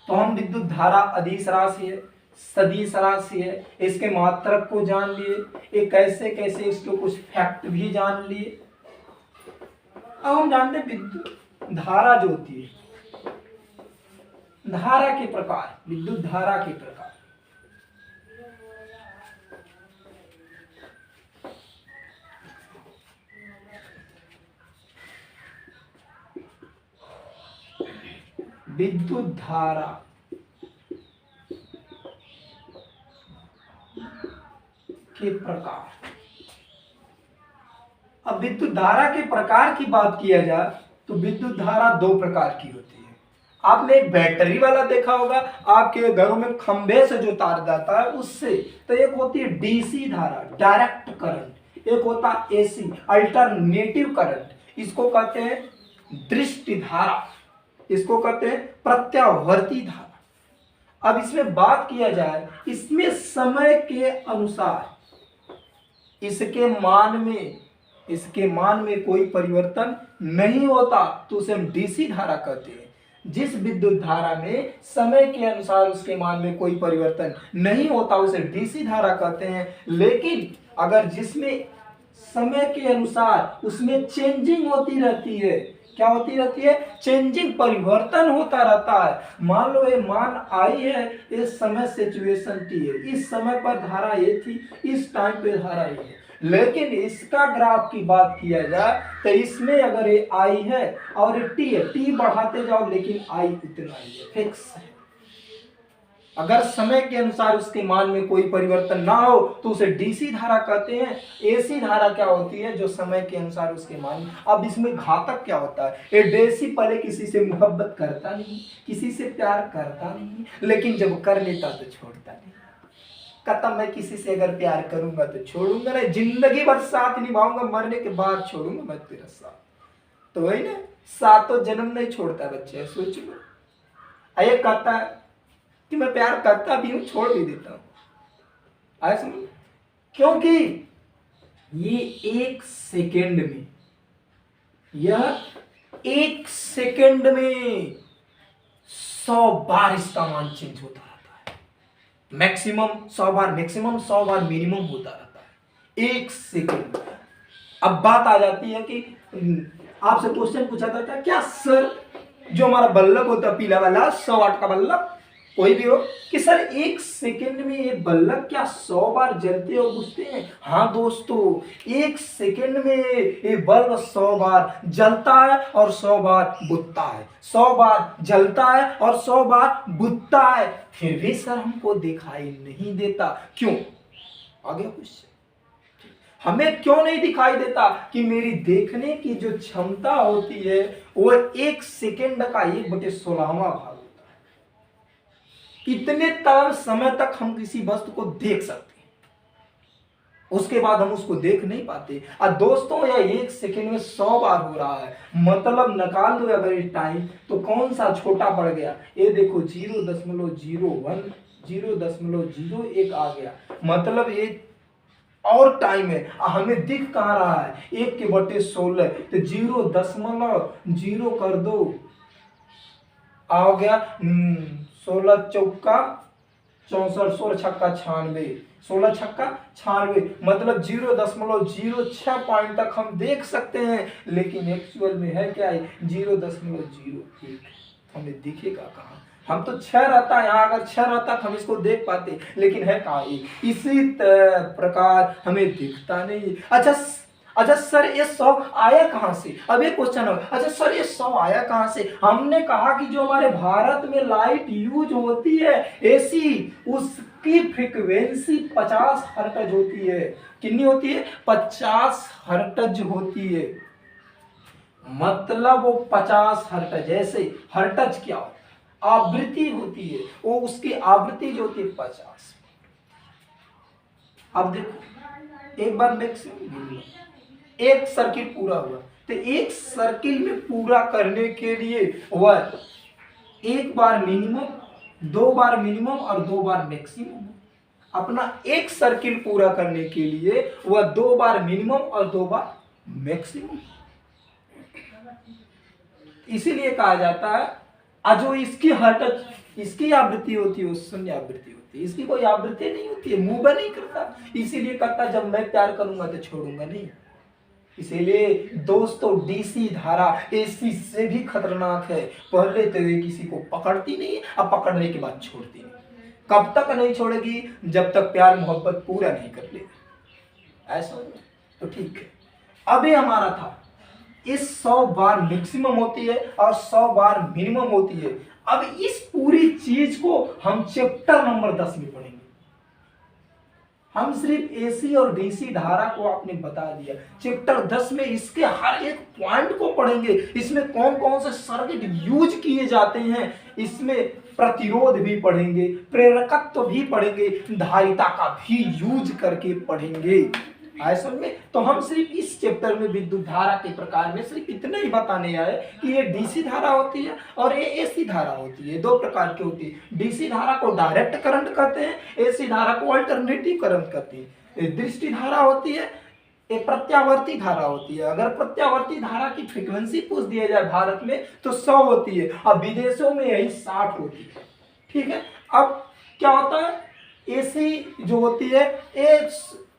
तो हम विद्युत धारा अदिश राशि है, सदिश राशि है, इसके मात्रक को जान लिए, ये कैसे कैसे इसके कुछ फैक्ट भी जान लिए। अब हम जानते हैं विद्युत धारा जो होती है, धारा के प्रकार, विद्युत धारा के प्रकार। विद्युत धारा के प्रकार। अब विद्युत धारा के प्रकार की बात किया जाए तो विद्युत धारा 2 प्रकार की होती है। आपने एक बैटरी वाला देखा होगा, आपके घरों में खंभे से जो तार जाता है उससे। तो एक होती है डीसी धारा, डायरेक्ट करंट, एक होता है एसी, अल्टरनेटिव करंट। इसको कहते हैं दृष्टि धारा, इसको कहते हैं प्रत्यावर्ती धारा। अब इसमें बात किया जाए, इसमें समय के अनुसार इसके मान में कोई परिवर्तन नहीं होता तो उसे हम डीसी धारा कहते हैं। जिस विद्युत धारा में समय के अनुसार उसके मान में कोई परिवर्तन नहीं होता उसे डीसी धारा कहते हैं। लेकिन अगर जिसमें समय के अनुसार उसमें चेंजिंग होती रहती है, क्या होती रहती है? चेंजिंग, परिवर्तन होता रहता है। मान लो ये मान आई है, इस समय सिचुएशन टी है, इस समय पर धारा ये थी, इस टाइम पे धारा ये है। लेकिन इसका ग्राफ की बात किया जाए तो इसमें अगर ये आई है और ये टी है, टी बढ़ाते जाओ लेकिन आई इतना ही है, फिक्स है। अगर समय के अनुसार उसके मान में कोई परिवर्तन ना हो तो उसे डीसी धारा कहते हैं। एसी धारा क्या होती है? जो समय के अनुसार उसके मान। अब इसमें घातक क्या होता है? ये डीसी पहले किसी से मोहब्बत करता नहीं, किसी से प्यार करता नहीं, लेकिन जब कर लेता तो छोड़ता नहीं। कहता मैं किसी से अगर प्यार करूंगा तो छोड़ूंगा नहीं, जिंदगी भर साथ निभाऊंगा, मरने के बाद छोड़ूंगा मैं तेरा साथ। तो वही ना, 7 जन्म नहीं छोड़ता बच्चे, सोच लो। ये कहता है कि मैं प्यार करता भी हूं, छोड़ भी देता हूं। आए समझ? क्योंकि ये 1 सेकेंड में, यह 1 सेकेंड में 100 बार इसका मान चेंज होता रहता है। मैक्सिमम 100 बार, मैक्सिमम 100 बार, मिनिमम होता रहता है 1 सेकेंड। अब बात आ जाती है कि आपसे क्वेश्चन पूछा जाता है क्या सर जो हमारा बल्ब होता है पीला वाला 100 वाट का बल्ब, कोई भी हो कि सर 1 सेकंड में ये बल्ब क्या 100 बार जलते और बुझते हैं? हाँ दोस्तों, 1 सेकंड में ये बल्ब 100 बार जलता है और 100 बार बुझता है, 100 बार जलता है और 100 बार बुझता है, फिर भी सर हमको दिखाई नहीं देता, क्यों? आगे क्वेश्चन, हमें क्यों नहीं दिखाई देता? कि मेरी देखने की जो क्षमता होती है वो 1 सेकंड का 1/16वां भाग होता है। इतने कम समय तक हम किसी वस्तु को देख सकते हैं, उसके बाद हम उसको देख नहीं पाते। और दोस्तों यह 1 सेकंड में 100 बार हो रहा है, मतलब निकाल दो अगर टाइम तो कौन सा छोटा पड़ गया? ये देखो 0.01 0.01 आ गया, मतलब ये और टाइम है, हमें दिख कहाँ रहा है? 1/16, तो 0.0 कर दो, आ गया 16 चौका 64, 16 छक्का 96, 16 छक्का 96, मतलब 0.06 पॉइंट तक हम देख सकते हैं, लेकिन एक्चुअल में है क्या है? 0.01। हमें दिखेगा कहाँ? हम तो 6 रहता है, यहाँ अगर 6 रहता तो हम इसको देख पाते, लेकिन है कहाँ? इसी प्रकार हमें दिखता नहीं। अच्छा सर ये 100 आया कहाँ से? अब ये क्वेश्चन हो, अच्छा सर ये 100 आया कहाँ से? हमने कहा कि जो हमारे भारत में लाइट यूज होती है एसी, उसकी फ्रीक्वेंसी 50 हर्ट्ज होती है। कितनी होती है? 50 हर्ट्ज होती है, मतलब वो 50 हर्ट्ज। जैसे हर्ट्ज क्या होता है? आवृत्ति होती है, वो उसकी आवृत्ति जो होती है 50। अब देखो एक बार मैक्सिमम एक सर्किट पूरा हुआ, तो एक सर्किल में पूरा करने के लिए वह 1 बार मिनिमम, 2 बार मिनिमम और 2 बार मैक्सिमम। अपना एक सर्किल पूरा करने के लिए वह 2 बार मिनिमम और 2 बार मैक्सिमम। इसीलिए कहा जाता है जो इसकी हर्ट्ज, इसकी आवृत्ति होती है, उस शून्य आवृत्ति होती है, इसकी कोई आवृत्ति नहीं होती है, मूव नहीं करता। इसीलिए कहता जब मैं प्यार करूंगा तो छोड़ूंगा नहीं। इसीलिए दोस्तों डीसी धारा एसी से भी खतरनाक है। पहले तो ये किसी को पकड़ती नहीं, अब पकड़ने के बाद छोड़ती नहीं। कब तक नहीं छोड़ेगी? जब तक प्यार मोहब्बत पूरा नहीं कर ले। ऐसा तो ठीक है। अभी हमारा था इस 100 बार मैक्सिमम होती है और 100 बार मिनिमम होती है। अब इस पूरी चीज को हम चैप्टर नंबर 10 में पढ़ेंगे। हम सिर्फ एसी और डीसी धारा को आपने बता दिया, चैप्टर 10 में इसके हर एक पॉइंट को पढ़ेंगे। इसमें कौन कौन से सर्किट यूज किए जाते हैं, इसमें प्रतिरोध भी पढ़ेंगे, प्रेरकत्व भी पढ़ेंगे, धारिता का भी यूज करके पढ़ेंगे। ऐसा में तो हम सिर्फ इस चैप्टर में विद्युत धारा के प्रकार में सिर्फ इतना ही बताने आए कि ये डीसी धारा होती है और ये एसी धारा होती है। 2 प्रकार की होती है। डीसी धारा को डायरेक्ट करंट कहते हैं, एसी धारा को अल्टरनेटिव करंट कहते हैं। दृष्टि धारा होती है, ये प्रत्यावर्ती धारा होती है। अगर प्रत्यावर्ती धारा की फ्रीक्वेंसी पूछ दिया जाए भारत में तो 100 होती है, अब विदेशों में यही 60 होती है। ठीक है। अब क्या होता है? एसी जो होती है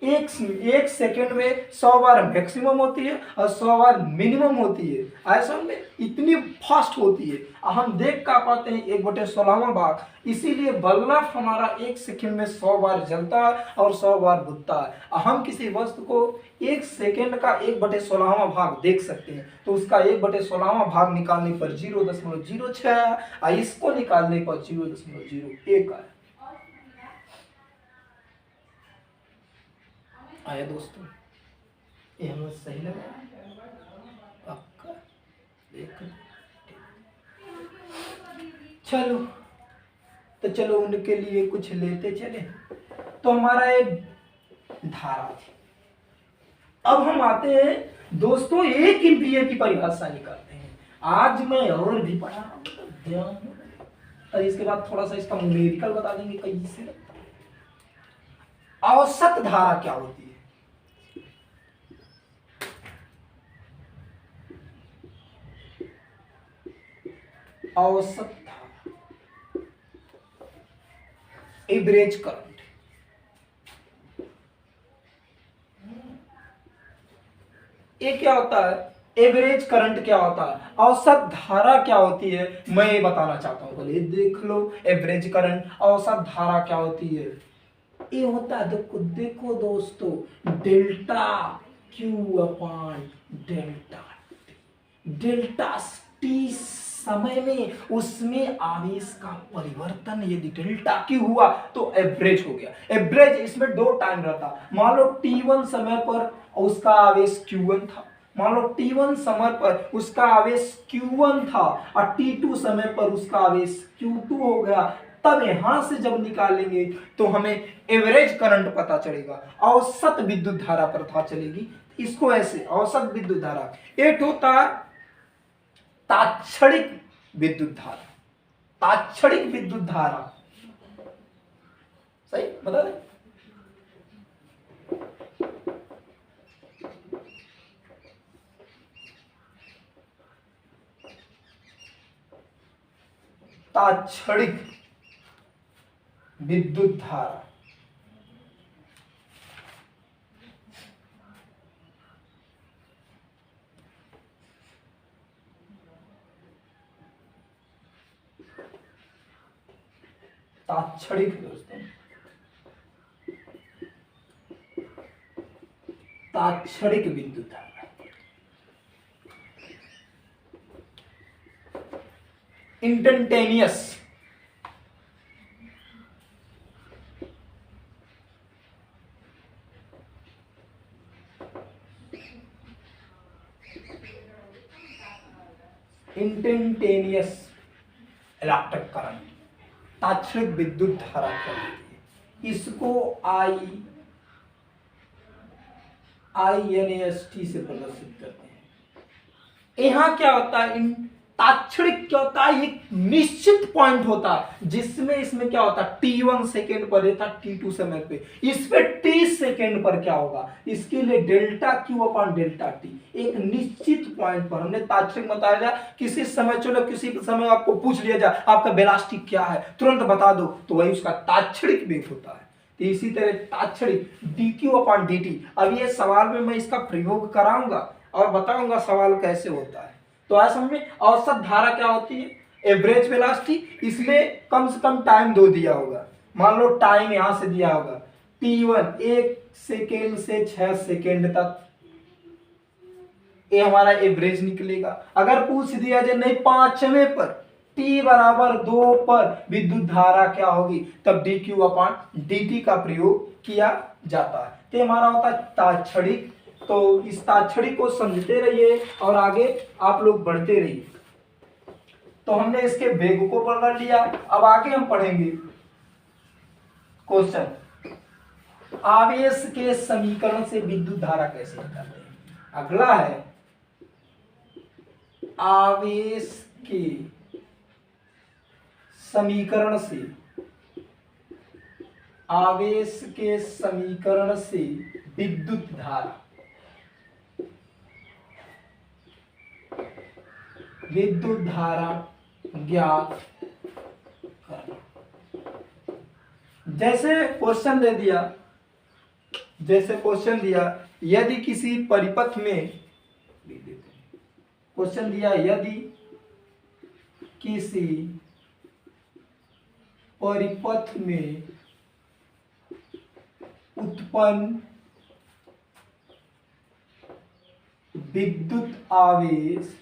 एक सेकेंड में 100 बार मैक्सिमम होती है और 100 बार मिनिमम होती है। ऐसा में इतनी फास्ट होती है, हम देख का पाते हैं 1/16वां भाग। इसीलिए बल्ब हमारा 1 सेकेंड में 100 बार जलता है और 100 बार बुझता है। हम किसी वस्तु को 1 सेकेंड का 1/16वां भाग देख सकते हैं, तो उसका 1/16वां भाग निकालने पर 0.06 और इसको निकालने पर 0.01 आया। आया दोस्तों? ये हमें सही लगा? पक्का? चलो तो चलो उनके लिए कुछ लेते चले। तो हमारा एक धारा थी। अब हम आते हैं दोस्तों 1 एम्पीयर की परिभाषा निकालते हैं। आज मैं और भी पढ़ा ध्यान, और इसके बाद थोड़ा सा इसका न्यूमेरिकल बता देंगे कैसे। औसत धारा क्या होती है? औसत धारा, एवरेज करंट। ये क्या होता है? एवरेज करंट क्या होता है, औसत धारा क्या होती है, मैं ये बताना चाहता हूँ। बोले देख लो, एवरेज करंट, औसत धारा क्या होती है, ये होता है, देखो देखो दोस्तों, डेल्टा क्यू अपान डेल्टा डेल्टा टी समय में उसमें आवेश का परिवर्तन यदि डेल्टा क्यू हुआ तो एवरेज हो गया। एवरेज इसमें दो टाइम रहता, मान लो T1 समय पर उसका आवेश Q1 था, मान लो T1 समय पर उसका आवेश Q1 था और T2 समय पर उसका आवेश Q2 हो गया। तब यहां से जब निकालेंगे तो हमें एवरेज करंट पता चलेगा, औसत विद्युत धारा पता चलेगी। इसको ऐसे औसत विद्युत धारा, एक होता तात्क्षणिक विद्युत धारा, तात्क्षणिक विद्युत धारा, सही बता दें, तात्क्षणिक विद्युत धारा, तात्क्षणिक दोस्तों, तात्क्षणिक विद्युत धारा, इंस्टेंटेनियस, इंस्टेंटेनियस इलेक्ट्रिक करंट, तात्क्षणिक विद्युत धारा कहते हैं। इसको INST से प्रदर्शित करते हैं। यहाँ क्या होता है, इन तात्क्षणिक क्या होता है, एक निश्चित पॉइंट होता है जिसमें इसमें क्या होता है, T1 सेकेंड पर रहता, T2 समय पे, इस पे T सेकेंड पर क्या होगा, इसके लिए delta Q upon delta T, एक निश्चित पॉइंट पर। हमने तात्क्षणिक बताया जाए, किसी समय, चलो किसी समय आपको पूछ लिया जाए आपका वेलोसिटी क्या है, तुरंत बता दो, तो वही उसका तात्क्षणिक वेग होता है। तो इसी तरह तात्क्षणिक dq अपॉन dt, अब ये सवाल में मैं इसका प्रयोग कराऊंगा और बताऊंगा सवाल कैसे होता है। तो आज समझ में, औसत धारा क्या होती है, एवरेज वेलोसिटी, इसमें कम से कम टाइम दो दिया होगा, मान लो टाइम यहां से दिया होगा T1 1 सेकेंड से 6 सेकेंड तक, ये हमारा एवरेज निकलेगा। अगर पूछ दिया जाए नहीं 5वें पर T बराबर 2 पर विद्युत धारा क्या होगी, तब dq अपॉन dt का प्रयोग किया जाता है। तो हमारा होता है तात्क्षणिक। तो इस तात्क्षणिक को समझते रहिए और आगे आप लोग बढ़ते रहिए। तो हमने इसके वेग को पढ़ लिया, अब आगे हम पढ़ेंगे क्वेश्चन, आवेश के समीकरण से विद्युत धारा कैसे निकालते हैं। अगला है आवेश के समीकरण से, आवेश के समीकरण से विद्युत धारा, विद्युत धारा ज्ञात करना। जैसे क्वेश्चन दे दिया, जैसे क्वेश्चन दिया, यदि किसी परिपथ में, क्वेश्चन दिया यदि किसी परिपथ में उत्पन्न विद्युत आवेश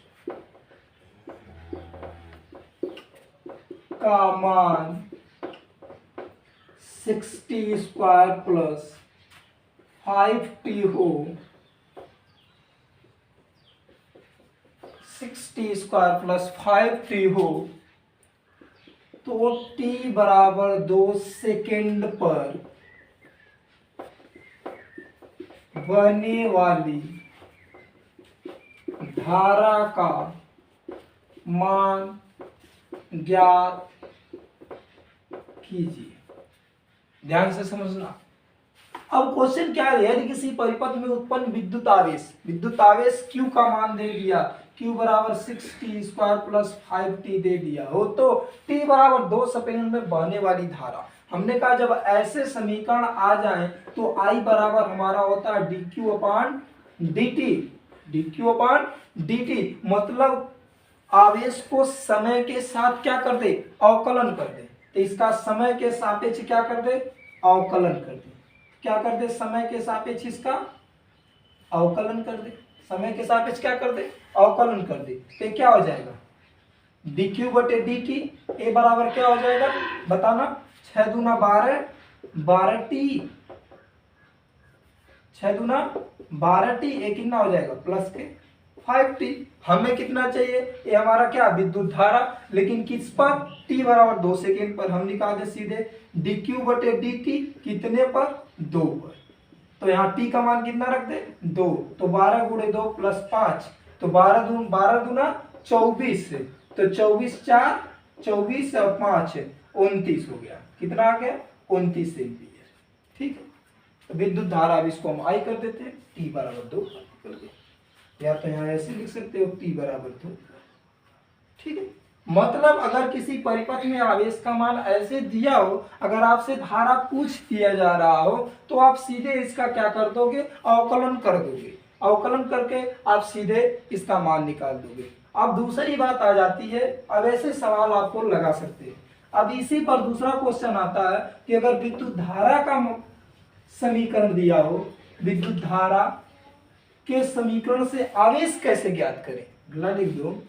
का मान 60 स्क्वायर प्लस 5t हो, 60 स्क्वायर प्लस 5t हो, तो t बराबर 2 सेकेंड पर बहने वाली धारा का मान ज्ञात कीजिए। ध्यान से समझना। अब क्वेश्चन क्या है, यदि किसी परिपथ में उत्पन्न विद्युत आवेश, विद्युत आवेश Q का मान दे दिया, Q बराबर 6t स्क्वायर प्लस 5t दे दिया हो, तो t बराबर 2 सेकेंड में बहने वाली धारा। हमने कहा जब ऐसे समीकरण आ जाएं तो I बराबर हमारा होता है dq upon dt। dq upon dt, मतलब आवेश को समय के साथ क्या कर दे, अवकलन कर दे। तो इसका समय के सापेक्ष क्या कर दे, अवकलन कर दे। क्या कर दे, समय के सापेक्ष इसका अवकलन कर दे। समय के सापेक्ष क्या कर दे, अवकलन कर दे। तो क्या हो जाएगा, dq बटे dt, ए बराबर क्या हो जाएगा बताना, 6 दूना 12, 12t, 6 दूना 12t, ए कितना हो जाएगा प्लस के 5t। हमें कितना चाहिए, ये हमारा क्या विद्युत धारा, लेकिन किस पर, t बराबर 2 सेकेंड पर। हम निकाल दे सीधे dq बटे dt कितने पर, 2 पर। तो यहाँ t का मान कितना रख दे, 2। तो 12 गुणे 2 प्लस 5, तो 12 दूना 24, तो 24 4, 24 और 5 29 हो गया। कितना आ गया, 29 एम्पीयर। ठीक है, तो विद्युत धारा, अब इसको हम आई कर देते हैं, t बराबर 2 कर दे, या तो यहाँ ऐसे लिख सकते हो t बराबर 2। ठीक है, मतलब अगर किसी परिपथ में आवेश का मान ऐसे दिया हो, अगर आपसे धारा पूछ दिया जा रहा हो, तो आप सीधे इसका क्या कर दोगे, अवकलन कर दोगे। अवकलन करके आप सीधे इसका मान निकाल दोगे। अब दूसरी बात आ जाती है, अब ऐसे सवाल आपको लगा सकते हैं। अब इसी पर दूसरा क्वेश्चन आता है कि अगर विद्युत धारा का समीकरण दिया हो, विद्युत धारा के समीकरण से आवेश कैसे ज्ञात करें। अगला लिख दो,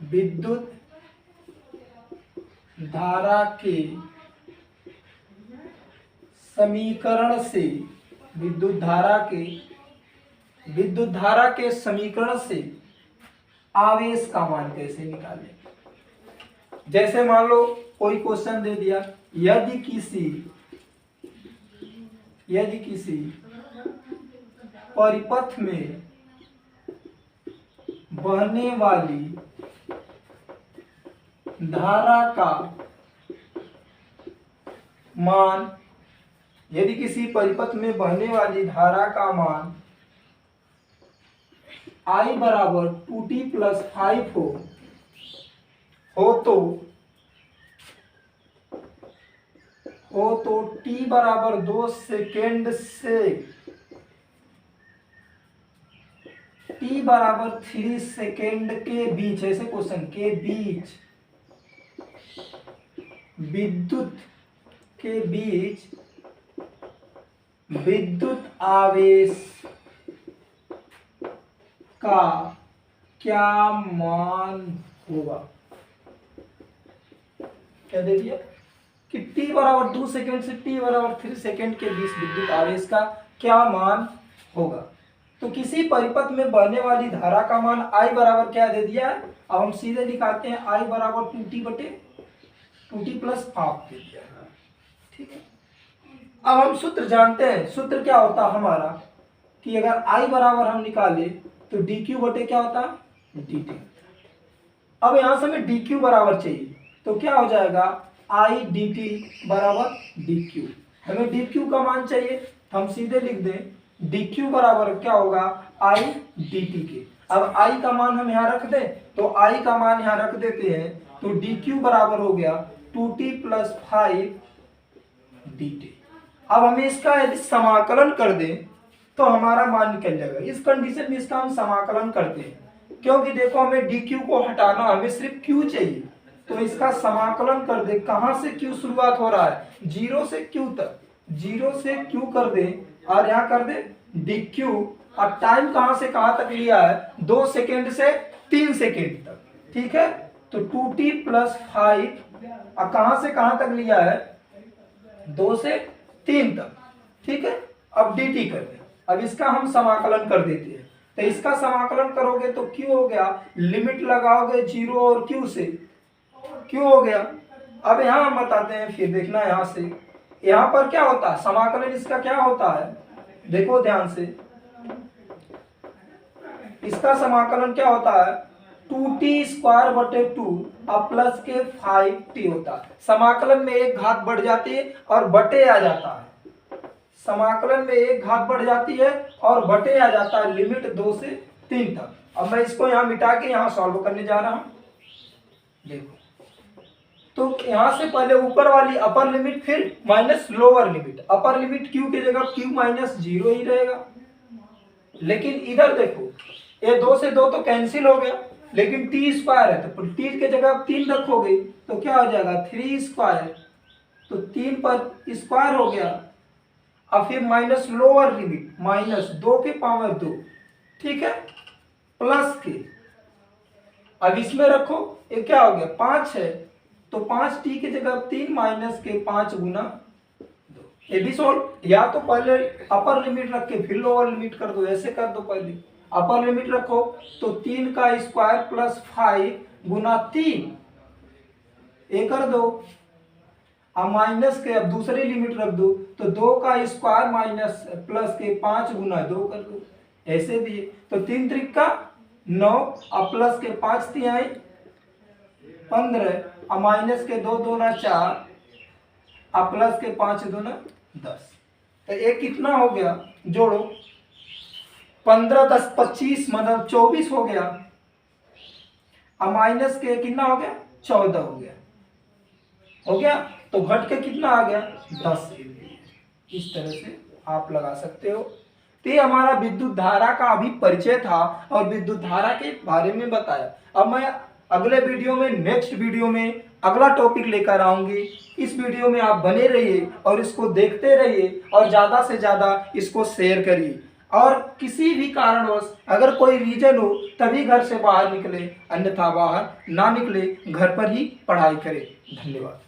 विद्युत धारा के समीकरण से, विद्युत धारा के समीकरण से आवेश का मान कैसे निकालें। जैसे मान लो कोई क्वेश्चन दे दिया, यदि किसी परिपथ में बहने वाली धारा का मान, यदि किसी परिपथ में बहने वाली धारा का मान I बराबर 2t प्लस 5 हो तो t बराबर 2 सेकेंड से t बराबर 3 सेकेंड के बीच, ऐसे क्वेश्चन के बीच, विद्युत के बीच विद्युत आवेश का क्या मान होगा। क्या दे दिया कि t बराबर 2 सेकेंड से t बराबर 3 सेकेंड के बीच विद्युत आवेश का क्या मान होगा। तो किसी परिपथ में बहने वाली धारा का मान I बराबर क्या दे दिया है, अब हम सीधे दिखाते हैं, I बराबर 2t बटे 2t प्लस 5 दे दिया है। ठीक है, अब हम सूत्र जानते हैं। सूत्र क्या होता है हमारा कि अगर I बराबर हम निकाले तो dq बटे क्या होता है, dt। अब यहां से हमें dq बराबर चाहिए, तो क्या हो जाएगा, I dt बराबर dq। हमें dq का मान चाहिए, हम सीधे लिख दें dq बराबर क्या होगा, I dt के। अब I का मान हम यहाँ रख दें, तो I का मान यहाँ रख देते हैं, तो dq बराबर हो गया 2t प्लस 5 dt। अब हमें इसका यदि समाकलन कर दें तो हमारा मान निकल जाएगा। इस कंडीशन में इसका हम समाकलन करते हैं, क्योंकि देखो हमें dq को हटाना, हमें सिर्फ q चाहिए। तो इसका समाकलन कर दे, कहां से q शुरुआत हो रहा है, 0 से q तक, 0 से q कर दे और यहाँ कर दे dq, और टाइम कहां से कहां तक लिया है, 2 सेकेंड से 3 सेकेंड तक। ठीक है, तो 2t प्लस 5 और कहां से कहां तक लिया है, 2 से 3 तक। ठीक है, अब dt कर दे। अब इसका हम समाकलन कर देते हैं, तो इसका समाकलन करोगे तो q हो गया, लिमिट लगाओगे 0 और q से, q हो गया। अब यहां हम बताते हैं, फिर देखना यहां से, यहां पर क्या होता है समाकलन, इसका क्या होता है, देखो ध्यान से, इसका समाकलन क्या होता है, 2t स्क्वायर बटे 2 और प्लस के 5t होता है। समाकलन में एक घात बढ़ जाती है और बटे आ जाता है, समाकलन में एक घात बढ़ जाती है और बटे आ जाता है, लिमिट 2 से 3 तक। अब मैं इसको यहाँ मिटा के यहाँ सॉल्व करने जा रहा हूँ। देखो, तो यहाँ से पहले ऊपर वाली अपर लिमिट, फिर minus lower limit. Upper limit q की जगह q माइनस 0 ही रहेगा, लेकिन इधर देखो, ये 2 से 2 तो कैंसिल हो गया, लेकिन टी स्क्वायर है तो टी के जगह आप 3 रखोगे तो क्या हो जाएगा 3 स्क्वायर, तो 3 पर स्क्वायर हो गया। अब फिर माइनस लोअर लिमिट -2 के पावर 2, ठीक है, प्लस के, अब इसमें रखो, ये क्या हो गया 5 है, तो 5 टी की जगह 3 माइनस के 5 गुना 2, ये भी सोल्व। या तो पहले अपर लिमिट रख के फिर लोअर लिमिट कर दो, ऐसे कर दो, पहले अपर लिमिट रखो तो 3 का स्क्वायर प्लस 5 गुना 3, ये कर दो। अब माइनस के, अब दूसरी लिमिट रख दो तो 2 का स्क्वायर माइनस प्लस के 5 गुना 2 कर दो, ऐसे भी है। तो 3 त्रिक का 9, अब प्लस के 5 तिहाई 15, अब माइनस के 2 दूना 4, अब प्लस के 5 दूना 10, तो ये कितना हो गया, जोड़ो 15 10 25 मतलब 24 हो गया। अब माइनस के कितना हो गया 14 हो गया, तो घट के कितना आ गया 10। इस तरह से आप लगा सकते हो। तो ये हमारा विद्युत धारा का अभी परिचय था और विद्युत धारा के बारे में बताया। अब मैं अगले वीडियो में, नेक्स्ट वीडियो में अगला टॉपिक लेकर आऊंगी। इस वीडियो में आप बने रहिए और इसको देखते रहिए और ज़्यादा से ज़्यादा इसको शेयर करिए। और किसी भी कारणवश अगर कोई रीजन हो तभी घर से बाहर निकले, अन्यथा बाहर ना निकले, घर पर ही पढ़ाई करें। धन्यवाद।